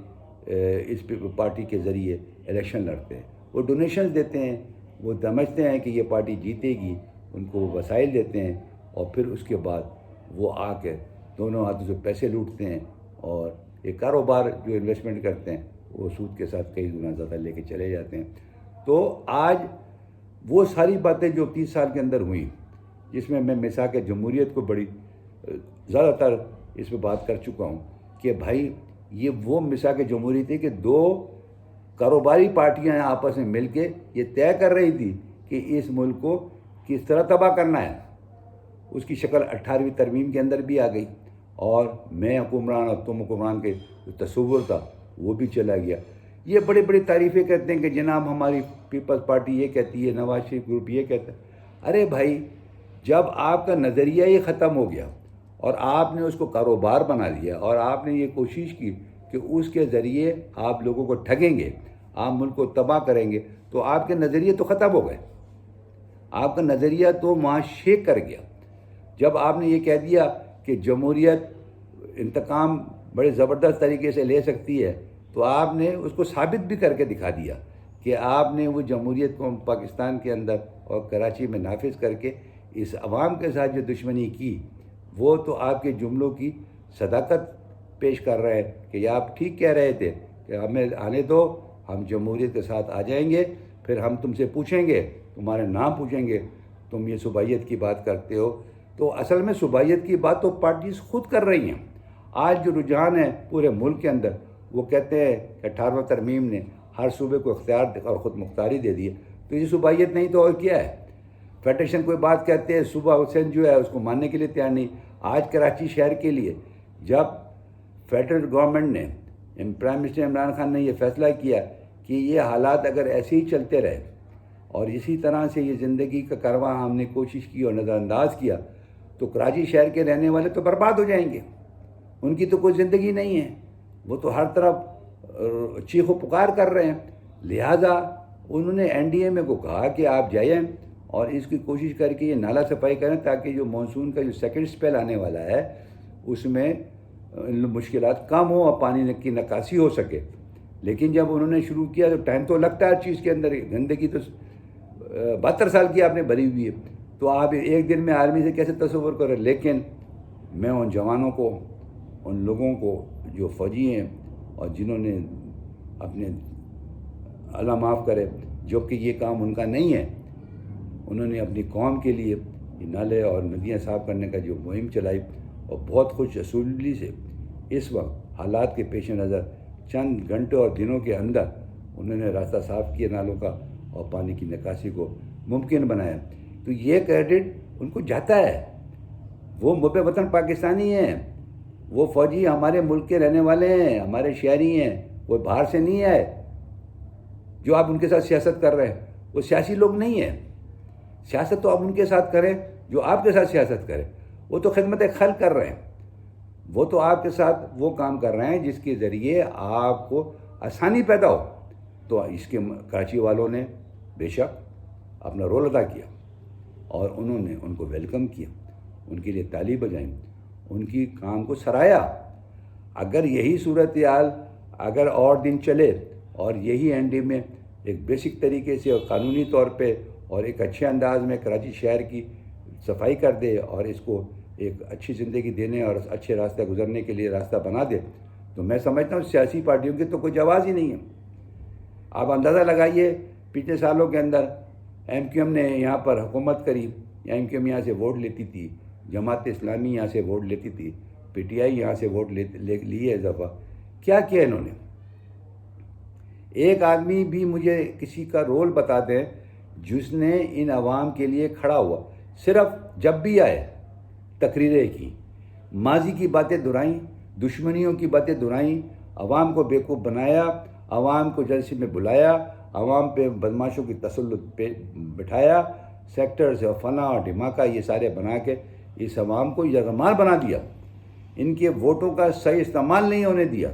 اس پارٹی کے ذریعے الیکشن لڑتے ہیں. وہ ڈونیشنز دیتے ہیں، وہ سمجھتے ہیں کہ یہ پارٹی جیتے گی، ان کو وہ وسائل دیتے ہیں، اور پھر اس کے بعد وہ آ کے دونوں ہاتھوں سے پیسے لوٹتے ہیں، اور یہ کاروبار جو انویسٹمنٹ کرتے ہیں وہ سود کے ساتھ کئی گنا زیادہ لے کے چلے جاتے ہیں. تو آج وہ ساری باتیں جو 30 سال کے اندر ہوئیں، جس میں میثاق جمہوریت کو بڑی زیادہ تر اس پہ بات کر چکا ہوں کہ بھائی یہ وہ میثاق جمہوریت ہے کہ 2 کاروباری پارٹیاں آپس میں مل کے یہ طے کر رہی تھی کہ اس ملک کو کس طرح تباہ کرنا ہے. اس کی شکل 18ویں ترمیم کے اندر بھی آ گئی، اور میں حکمران اور تم حکمران کے جو تصور تھا وہ بھی چلا گیا. یہ بڑی بڑی تعریفیں کرتے ہیں کہ جناب ہماری پیپلز پارٹی یہ کہتی ہے، نواز شریف گروپ یہ کہتا ہے۔ ارے بھائی، جب آپ کا نظریہ ہی ختم ہو گیا اور آپ نے اس کو کاروبار بنا لیا اور آپ نے یہ کوشش کی کہ اس کے ذریعے آپ لوگوں کو ٹھگیں گے، آپ ملک کو تباہ کریں گے، تو آپ کے نظریے تو ختم ہو گئے، آپ کا نظریہ تو وہاں شیک کر گیا۔ جب آپ نے یہ کہہ دیا کہ جمہوریت انتقام بڑے زبردست طریقے سے لے سکتی ہے، تو آپ نے اس کو ثابت بھی کر کے دکھا دیا کہ آپ نے وہ جمہوریت کو پاکستان کے اندر اور کراچی میں نافذ کر کے اس عوام کے ساتھ جو دشمنی کی، وہ تو آپ کے جملوں کی صداقت پیش کر رہے ہیں کہ آپ ٹھیک کہہ رہے تھے کہ ہمیں آنے دو، ہم جمہوریت کے ساتھ آ جائیں گے، پھر ہم تم سے پوچھیں گے، تمہارے نام پوچھیں گے، تم یہ صوبائیت کی بات کرتے ہو۔ تو اصل میں صوبائیت کی بات تو پارٹیز خود کر رہی ہیں۔ آج جو رجحان ہے پورے ملک کے اندر، وہ کہتے ہیں کہ 18ویں ترمیم نے ہر صوبے کو اختیار اور خود مختاری دے دی ہے، تو یہ صوبائیت نہیں تو اور کیا ہے؟ فیڈریشن کوئی بات کہتے ہیں، صوبہ حسین جو ہے اس کو ماننے کے لیے تیار نہیں۔ آج کراچی شہر کے لیے جب فیڈرل گورنمنٹ نے، پرائم منسٹر عمران خان نے یہ فیصلہ کیا کہ یہ حالات اگر ایسے ہی چلتے رہے اور اسی طرح سے یہ زندگی کا کارواں ہم نے کوشش کی اور نظر انداز کیا، تو کراچی شہر کے رہنے والے تو برباد ہو جائیں گے، ان کی تو کوئی زندگی نہیں ہے، وہ تو ہر طرف چیخ و پکار کر رہے ہیں۔ لہٰذا انہوں نے NDMA کو کہا کہ آپ جائیں اور اس کی کوشش کر کے یہ نالہ صفائی کریں، تاکہ جو مانسون کا جو سیکنڈ سپیل آنے والا ہے اس میں مشکلات کم ہوں اور پانی کی نکاسی ہو سکے۔ لیکن جب انہوں نے شروع کیا تو ٹائم تو لگتا ہے ہر چیز کے اندر، گندگی تو 72 سال کی آپ نے بھری ہوئی ہے، تو آپ ایک دن میں آرمی سے کیسے تصور کریں؟ لیکن میں ان جوانوں کو، ان لوگوں کو جو فوجی ہیں اور جنہوں نے اپنے، اللہ معاف کرے، جو کہ یہ کام ان کا نہیں ہے، انہوں نے اپنی قوم کے لیے یہ نالے اور ندیاں صاف کرنے کا جو مہم چلائی، اور بہت خوش اصولی سے اس وقت حالات کے پیش نظر چند گھنٹوں اور دنوں کے اندر انہوں نے راستہ صاف کیا نالوں کا اور پانی کی نکاسی کو ممکن بنایا۔ تو یہ کریڈٹ ان کو جاتا ہے، وہ محب وطن پاکستانی ہیں، وہ فوجی ہمارے ملک کے رہنے والے ہیں، ہمارے شہری ہیں، وہ باہر سے نہیں آئے۔ جو آپ ان کے ساتھ سیاست کر رہے ہیں وہ سیاسی لوگ نہیں ہیں، سیاست تو آپ ان کے ساتھ کریں جو آپ کے ساتھ سیاست کریں، وہ تو خدمت خلق کر رہے ہیں، وہ تو آپ کے ساتھ وہ کام کر رہے ہیں جس کے ذریعے آپ کو آسانی پیدا ہو۔ تو اس کے کراچی والوں نے بے شک اپنا رول ادا کیا اور انہوں نے ان کو ویلکم کیا، ان کے لیے تالی بجائیں، ان کی کام کو سراہا۔ اگر یہی صورتحال اگر اور دن چلے اور یہی NDMA میں ایک بیسک طریقے سے اور قانونی طور پہ اور ایک اچھے انداز میں کراچی شہر کی صفائی کر دے اور اس کو ایک اچھی زندگی دینے اور اچھے راستے گزرنے کے لیے راستہ بنا دے، تو میں سمجھتا ہوں سیاسی پارٹیوں کی تو کوئی جواز ہی نہیں ہے۔ آپ اندازہ لگائیے، پچھلے سالوں کے اندر MQM نے یہاں پر حکومت کری، MQM یہاں سے ووٹ لیتی تھی، جماعت اسلامی یہاں سے ووٹ لیتی تھی، PTI یہاں سے ووٹ لیے دفعہ، کیا کیا انہوں نے؟ ایک آدمی بھی مجھے کسی کا رول بتا دیں جس نے ان عوام کے لیے کھڑا ہوا، صرف جب بھی آئے تقریریں کی، ماضی کی باتیں دہرائیں، دشمنیوں کی باتیں دہرائیں، عوام کو بیوقوف بنایا، عوام کو جلسے میں بلایا، عوام پہ بدماشوں کی تسلط پہ بٹھایا، سیکٹرز اور فنا اور دھماکہ یہ سارے بنا کے اس عوام کو یرغمال بنا دیا، ان کے ووٹوں کا صحیح استعمال نہیں ہونے دیا۔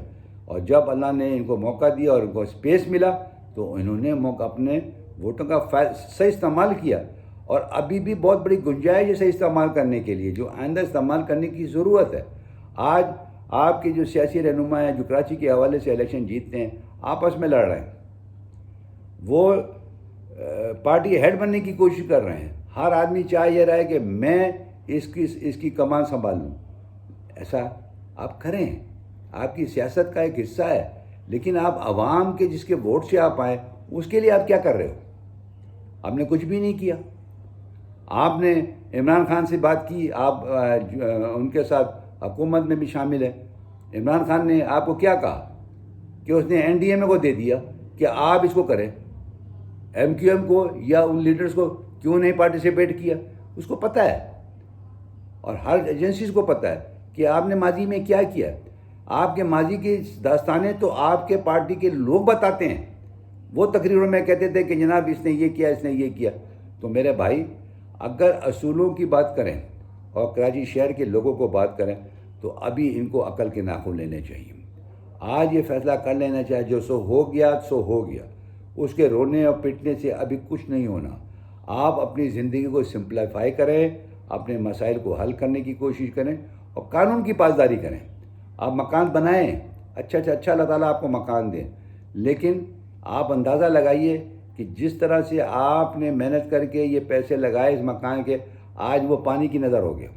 اور جب اللہ نے ان کو موقع دیا اور ان کو اسپیس ملا تو انہوں نے اپنے ووٹوں کا صحیح استعمال کیا، اور ابھی بھی بہت بڑی گنجائش ہے صحیح استعمال کرنے کے لیے، جو آئندہ استعمال کرنے کی ضرورت ہے۔ آج آپ کے جو سیاسی رہنما ہیں جو کراچی کے حوالے سے الیکشن جیتتے ہیں، آپس میں لڑ رہے ہیں، وہ پارٹی ہیڈ بننے کی کوشش کر رہے ہیں، ہر آدمی چاہ یہ رہا ہے کہ میں اس کی کمان سنبھال لوں۔ ایسا آپ کریں، آپ کی سیاست کا ایک حصہ ہے، لیکن آپ عوام کے جس کے ووٹ سے آپ آئیں اس کے لیے آپ کیا کر رہے ہو؟ آپ نے کچھ بھی نہیں کیا۔ آپ نے عمران خان سے بات کی، آپ ان کے ساتھ حکومت میں بھی شامل ہیں، عمران خان نے آپ کو کیا کہا کہ اس نے NDMA کو دے دیا کہ آپ اس کو کریں، MQM کو یا ان لیڈرز کو کیوں نہیں پارٹیسپیٹ کیا؟ اس کو پتہ ہے اور ہر ایجنسیز کو پتہ ہے کہ آپ نے ماضی میں کیا کیا۔ آپ کے ماضی کی داستانیں تو آپ کے پارٹی کے لوگ بتاتے ہیں. وہ تقریروں میں کہتے تھے کہ جناب اس نے یہ کیا، اس نے یہ کیا. تو میرے بھائی، اگر اصولوں کی بات کریں اور کراچی شہر کے لوگوں کو بات کریں تو ابھی ان کو عقل کے ناخن لینے چاہیے. آج یہ فیصلہ کر لینا چاہیے جو سو ہو گیا سو ہو گیا. اس کے رونے اور پٹنے سے ابھی کچھ نہیں ہونا. آپ اپنی زندگی کو سمپلیفائی کریں، اپنے مسائل کو حل کرنے کی کوشش کریں اور قانون کی پاسداری کریں. آپ مکان بنائیں، اچھا اللہ تعالیٰ آپ کو مکان دیں، لیکن آپ اندازہ لگائیے کہ جس طرح سے آپ نے محنت کر کے یہ پیسے لگائے اس مکان کے، آج وہ پانی کی نظر ہو گیا.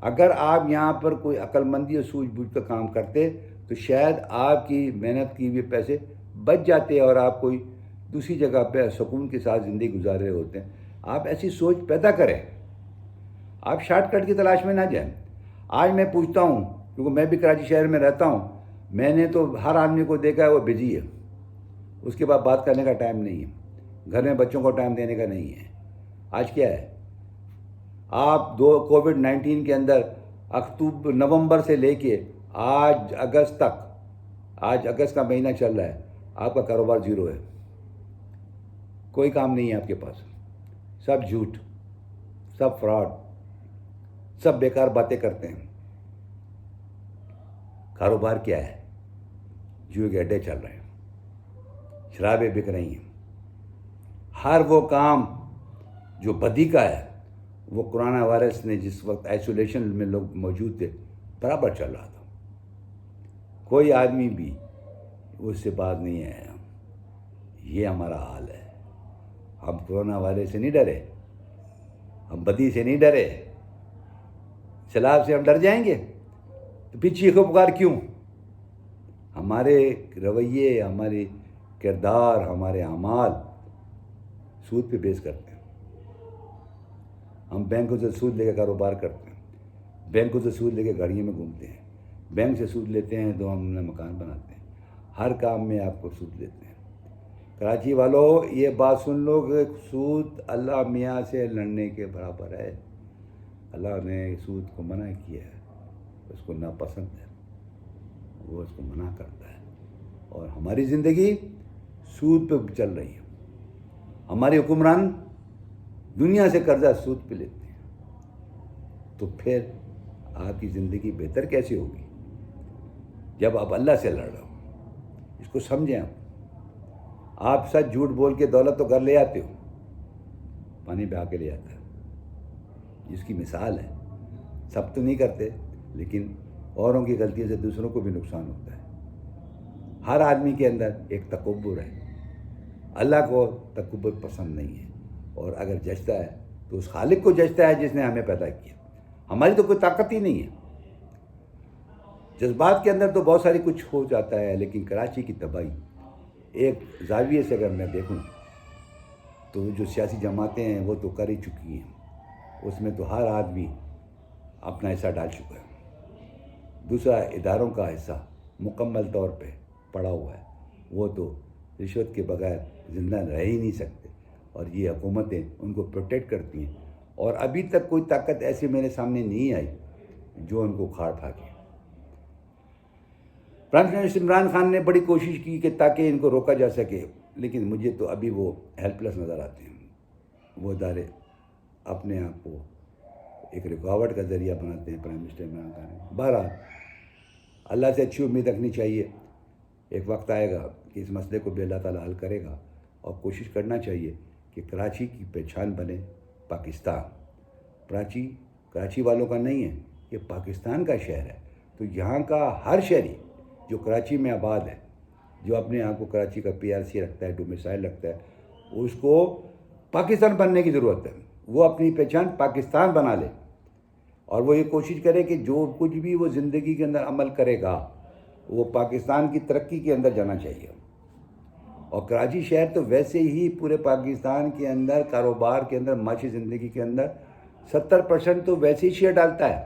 اگر آپ یہاں پر کوئی عقل مندی اور سوجھ بوجھ کا کام کرتے تو شاید آپ کی محنت کی ہوئے پیسے بچ جاتے اور آپ کوئی دوسری جگہ پہ سکون کے ساتھ زندگی گزار رہے ہوتے ہیں. آپ ایسی سوچ پیدا کریں. آپ شارٹ کٹ کی تلاش میں نہ جائیں. آج میں پوچھتا ہوں، کیونکہ میں بھی کراچی شہر میں رہتا ہوں، میں نے تو ہر آدمی کو دیکھا ہے وہ بزی ہے. اس کے بعد بات کرنے کا ٹائم نہیں ہے، گھر میں بچوں کو ٹائم دینے کا نہیں ہے. آج کیا ہے؟ آپ کووڈ-19 کے اندر نومبر سے لے کے آج اگست تک، آج اگست کا مہینہ چل رہا ہے، آپ کا کاروبار زیرو ہے. کوئی کام نہیں ہے آپ کے پاس. سب جھوٹ، سب فراڈ، سب بیکار باتیں کرتے ہیں. کاروبار کیا ہے؟ جوئے کے اڈے چل رہے ہیں، شرابیں بک رہی ہیں. ہر وہ کام جو بدی کا ہے وہ کورونا وائرس نے جس وقت آئسولیشن میں لوگ موجود تھے برابر چل رہا تھا. کوئی آدمی بھی اس سے بات نہیں ہے. یہ ہمارا حال ہے. ہم کورونا وائرس سے نہیں ڈرے، ہم بدی سے نہیں ڈرے. سیلاب سے ہم ڈر جائیں گے تو پھر چیخ و پکار کیوں؟ ہمارے رویے، ہمارے کردار، ہمارے اعمال سود پہ بیس کرتے ہیں. ہم بینکوں سے سود لے کے کاروبار کرتے ہیں، بینکوں سے سود لے کے گاڑیوں میں گھومتے ہیں، بینک سے سود لیتے ہیں تو ہم نے مکان بناتے ہیں. ہر کام میں آپ کو سود لیتے ہیں. کراچی والوں یہ بات سن لو کہ سود اللہ میاں سے لڑنے کے برابر ہے. اللہ نے سود کو منع کیا ہے، اس کو ناپسند ہے، وہ اس کو منع کرتا ہے. اور ہماری زندگی سود پہ چل رہی ہے. ہمارے حکمران دنیا سے قرضہ سود پہ لیتے ہیں. تو پھر آپ کی زندگی بہتر کیسے ہوگی جب آپ اللہ سے لڑ رہے ہو؟ اس کو سمجھیں. آپ سچ جھوٹ بول کے دولت تو گھر لے آتے ہو، پانی بہا کے لے آتا ہے. جس کی مثال ہے. سب تو نہیں کرتے، لیکن اوروں کی غلطیوں سے دوسروں کو بھی نقصان ہوتا ہے. ہر آدمی کے اندر ایک تکبر ہے. اللہ کو تکبر پسند نہیں ہے، اور اگر جچتا ہے تو اس خالق کو جچتا ہے جس نے ہمیں پیدا کیا. ہماری تو کوئی طاقت ہی نہیں ہے. جذبات کے اندر تو بہت ساری کچھ ہو جاتا ہے، لیکن کراچی کی تباہی ایک زاویے سے اگر میں دیکھوں تو جو سیاسی جماعتیں ہیں وہ تو کر ہی چکی ہیں. اس میں تو ہر آدمی اپنا حصہ ڈال چکا ہے. دوسرا اداروں کا حصہ مکمل طور پہ پڑا ہوا ہے. وہ تو رشوت کے بغیر زندہ رہ ہی نہیں سکتے، اور یہ حکومتیں ان کو پروٹیکٹ کرتی ہیں. اور ابھی تک کوئی طاقت ایسی میرے سامنے نہیں آئی جو ان کو کھاڑ پھاکے. پرائم منسٹر عمران خان نے بڑی کوشش کی کہ تاکہ ان کو روکا جا سکے، لیکن مجھے تو ابھی وہ ہیلپ لیس نظر آتے ہیں. وہ ادارے اپنے آپ کو ایک رکاوٹ کا ذریعہ بناتے ہیں. پرائم منسٹر عمران خان نے بہرحال اللہ سے اچھی امید رکھنی چاہیے. ایک وقت آئے گا کہ اس مسئلے کو بھی اللہ تعالیٰ حل کرے گا، اور کوشش کرنا چاہیے کہ کراچی کی پہچان بنے پاکستان. کراچی والوں کا نہیں ہے، یہ پاکستان کا شہر ہے. تو یہاں کا ہر شہری جو کراچی میں آباد ہے، جو اپنے آپ کو کراچی کا PRC رکھتا ہے، ڈومیسائل رکھتا ہے، اس کو پاکستان بننے کی ضرورت ہے. وہ اپنی پہچان پاکستان بنا لے، اور وہ یہ کوشش کرے کہ جو کچھ بھی وہ زندگی کے اندر عمل کرے گا وہ پاکستان کی ترقی کے اندر جانا چاہیے. اور کراچی شہر تو ویسے ہی پورے پاکستان کے اندر کاروبار کے اندر، معاشی زندگی کے اندر 70% تو ویسے ہی شیئر ڈالتا ہے.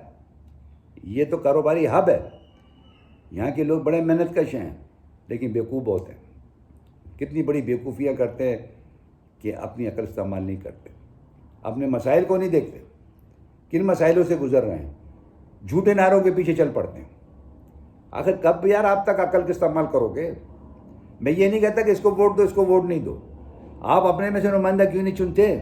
یہ تو کاروباری ہب ہے. یہاں کے لوگ بڑے محنت کش ہیں، لیکن بیوقوف بہت ہیں. کتنی بڑی بیوقوفیاں کرتے ہیں کہ اپنی عقل استعمال نہیں کرتے، اپنے مسائل کو نہیں دیکھتے. کن مسائلوں سے گزر رہے ہیں، جھوٹے نعروں کے پیچھے چل پڑتے ہیں. آخر کب یار آپ تک عقل کا استعمال کرو گے؟ میں یہ نہیں کہتا کہ اس کو ووٹ دو اس کو ووٹ نہیں دو، آپ اپنے میں سے نمائندہ کیوں نہیں چنتے؟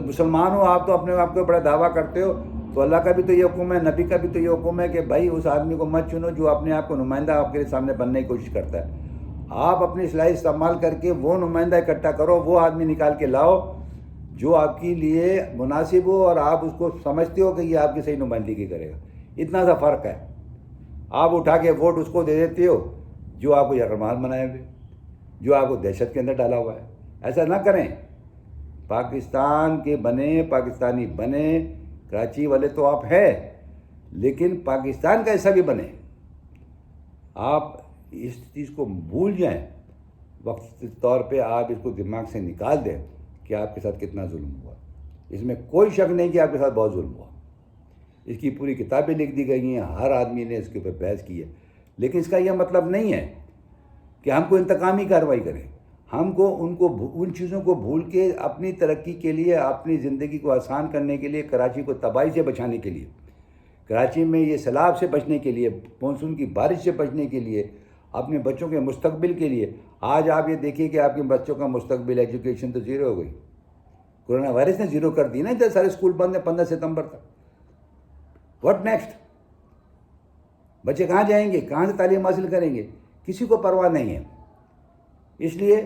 مسلمان ہو آپ تو اپنے آپ کو بڑا دعویٰ کرتے ہو، تو اللہ کا بھی تو یہ حکم ہے، نبی کا بھی تو یہ حکم ہے کہ بھائی اس آدمی کو مت چنو جو اپنے آپ کو نمائندہ آپ کے سامنے بننے کی کوشش کرتا ہے۔ آپ اپنی صلاحیت استعمال کر کے وہ نمائندہ اکٹھا کرو، وہ آدمی نکال کے لاؤ جو آپ کے لیے مناسب ہو اور آپ اس کو سمجھتے ہو کہ یہ آپ کی صحیح نمائندگی کرے گا۔ اتنا سا فرق ہے۔ آپ اٹھا کے ووٹ اس کو دے دیتے ہو جو آپ کو یرغمال بنائے ہوئے، جو آپ کو دہشت کے اندر ڈالا ہوا ہے۔ ایسا نہ کریں، پاکستان کے بنے، پاکستانی بنے، کراچی والے تو آپ ہیں لیکن پاکستان کا ایسا بھی بنے۔ آپ اس چیز کو بھول جائیں، وقت طور پہ آپ اس کو دماغ سے نکال دیں کہ آپ کے ساتھ کتنا ظلم ہوا۔ اس میں کوئی شک نہیں کہ آپ کے ساتھ بہت ظلم ہوا، اس کی پوری کتابیں لکھ دی گئی ہیں، ہر آدمی نے اس کے اوپر بحث کی ہے، لیکن اس کا یہ مطلب نہیں ہے کہ ہم کو انتقامی کارروائی کریں۔ ہم کو ان چیزوں کو بھول کے اپنی ترقی کے لیے، اپنی زندگی کو آسان کرنے کے لیے، کراچی کو تباہی سے بچانے کے لیے، کراچی میں یہ سیلاب سے بچنے کے لیے، مانسون کی بارش سے بچنے کے لیے، اپنے بچوں کے مستقبل کے لیے، آج آپ یہ دیکھیے کہ آپ کے بچوں کا مستقبل، ایجوکیشن تو زیرو ہو گئی۔ کورونا وائرس نے زیرو کر دی نا، ادھر سارے اسکول بند ہیں 15 ستمبر تک۔ What next? بچے کہاں جائیں گے؟ کہاں سے تعلیم حاصل کریں گے؟ کسی کو پرواہ نہیں ہے، اس لیے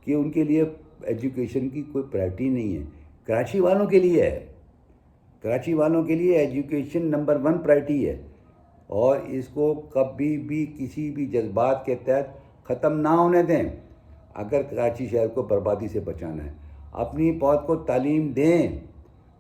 کہ ان کے لیے ایجوکیشن کی کوئی پرائرٹی نہیں ہے۔ کراچی والوں کے لیے ہے، کراچی والوں کے لیے ایجوکیشن نمبر 1 پرائرٹی ہے، اور اس کو کبھی بھی کسی بھی جذبات کے تحت ختم نہ ہونے دیں۔ اگر کراچی شہر کو بربادی سے بچانا ہے، اپنی پود کو تعلیم دیں،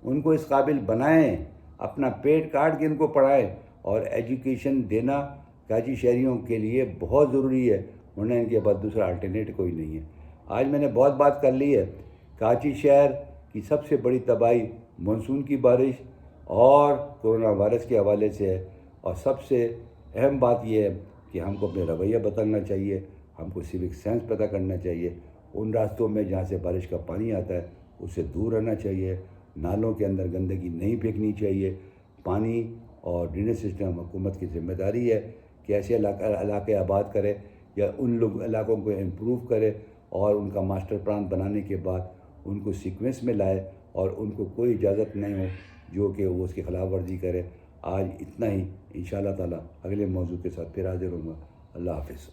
ان کو اس قابل بنائیں، اپنا پیٹ کاٹ کے ان کو پڑھائیں، اور ایجوکیشن دینا کراچی شہریوں کے لیے بہت ضروری ہے، ورنہ ان کے بعد دوسرا الٹرنیٹ کوئی نہیں ہے۔ آج میں نے بہت بات کر لی ہے۔ کراچی شہر کی سب سے بڑی تباہی مانسون کی بارش اور کورونا وائرس کے حوالے سے ہے، اور سب سے اہم بات یہ ہے کہ ہم کو اپنے رویہ بدلنا چاہیے، ہم کو سیوک سینس پیدا کرنا چاہیے۔ ان راستوں میں جہاں سے بارش کا پانی آتا ہے اس سے دور رہنا چاہیے، نالوں کے اندر گندگی نہیں پھینکنی چاہیے۔ پانی اور ڈرینیج سسٹم حکومت کی ذمہ داری ہے کہ ایسے علاقے آباد کرے یا ان علاقوں کو امپروو کرے، اور ان کا ماسٹر پلان بنانے کے بعد ان کو سیکوینس میں لائے، اور ان کو کوئی اجازت نہیں ہو جو کہ وہ اس کی خلاف ورزی کرے۔ آج اتنا ہی، انشاءاللہ تعالیٰ اگلے موضوع کے ساتھ پھر حاضر ہوں گا۔ اللہ حافظ۔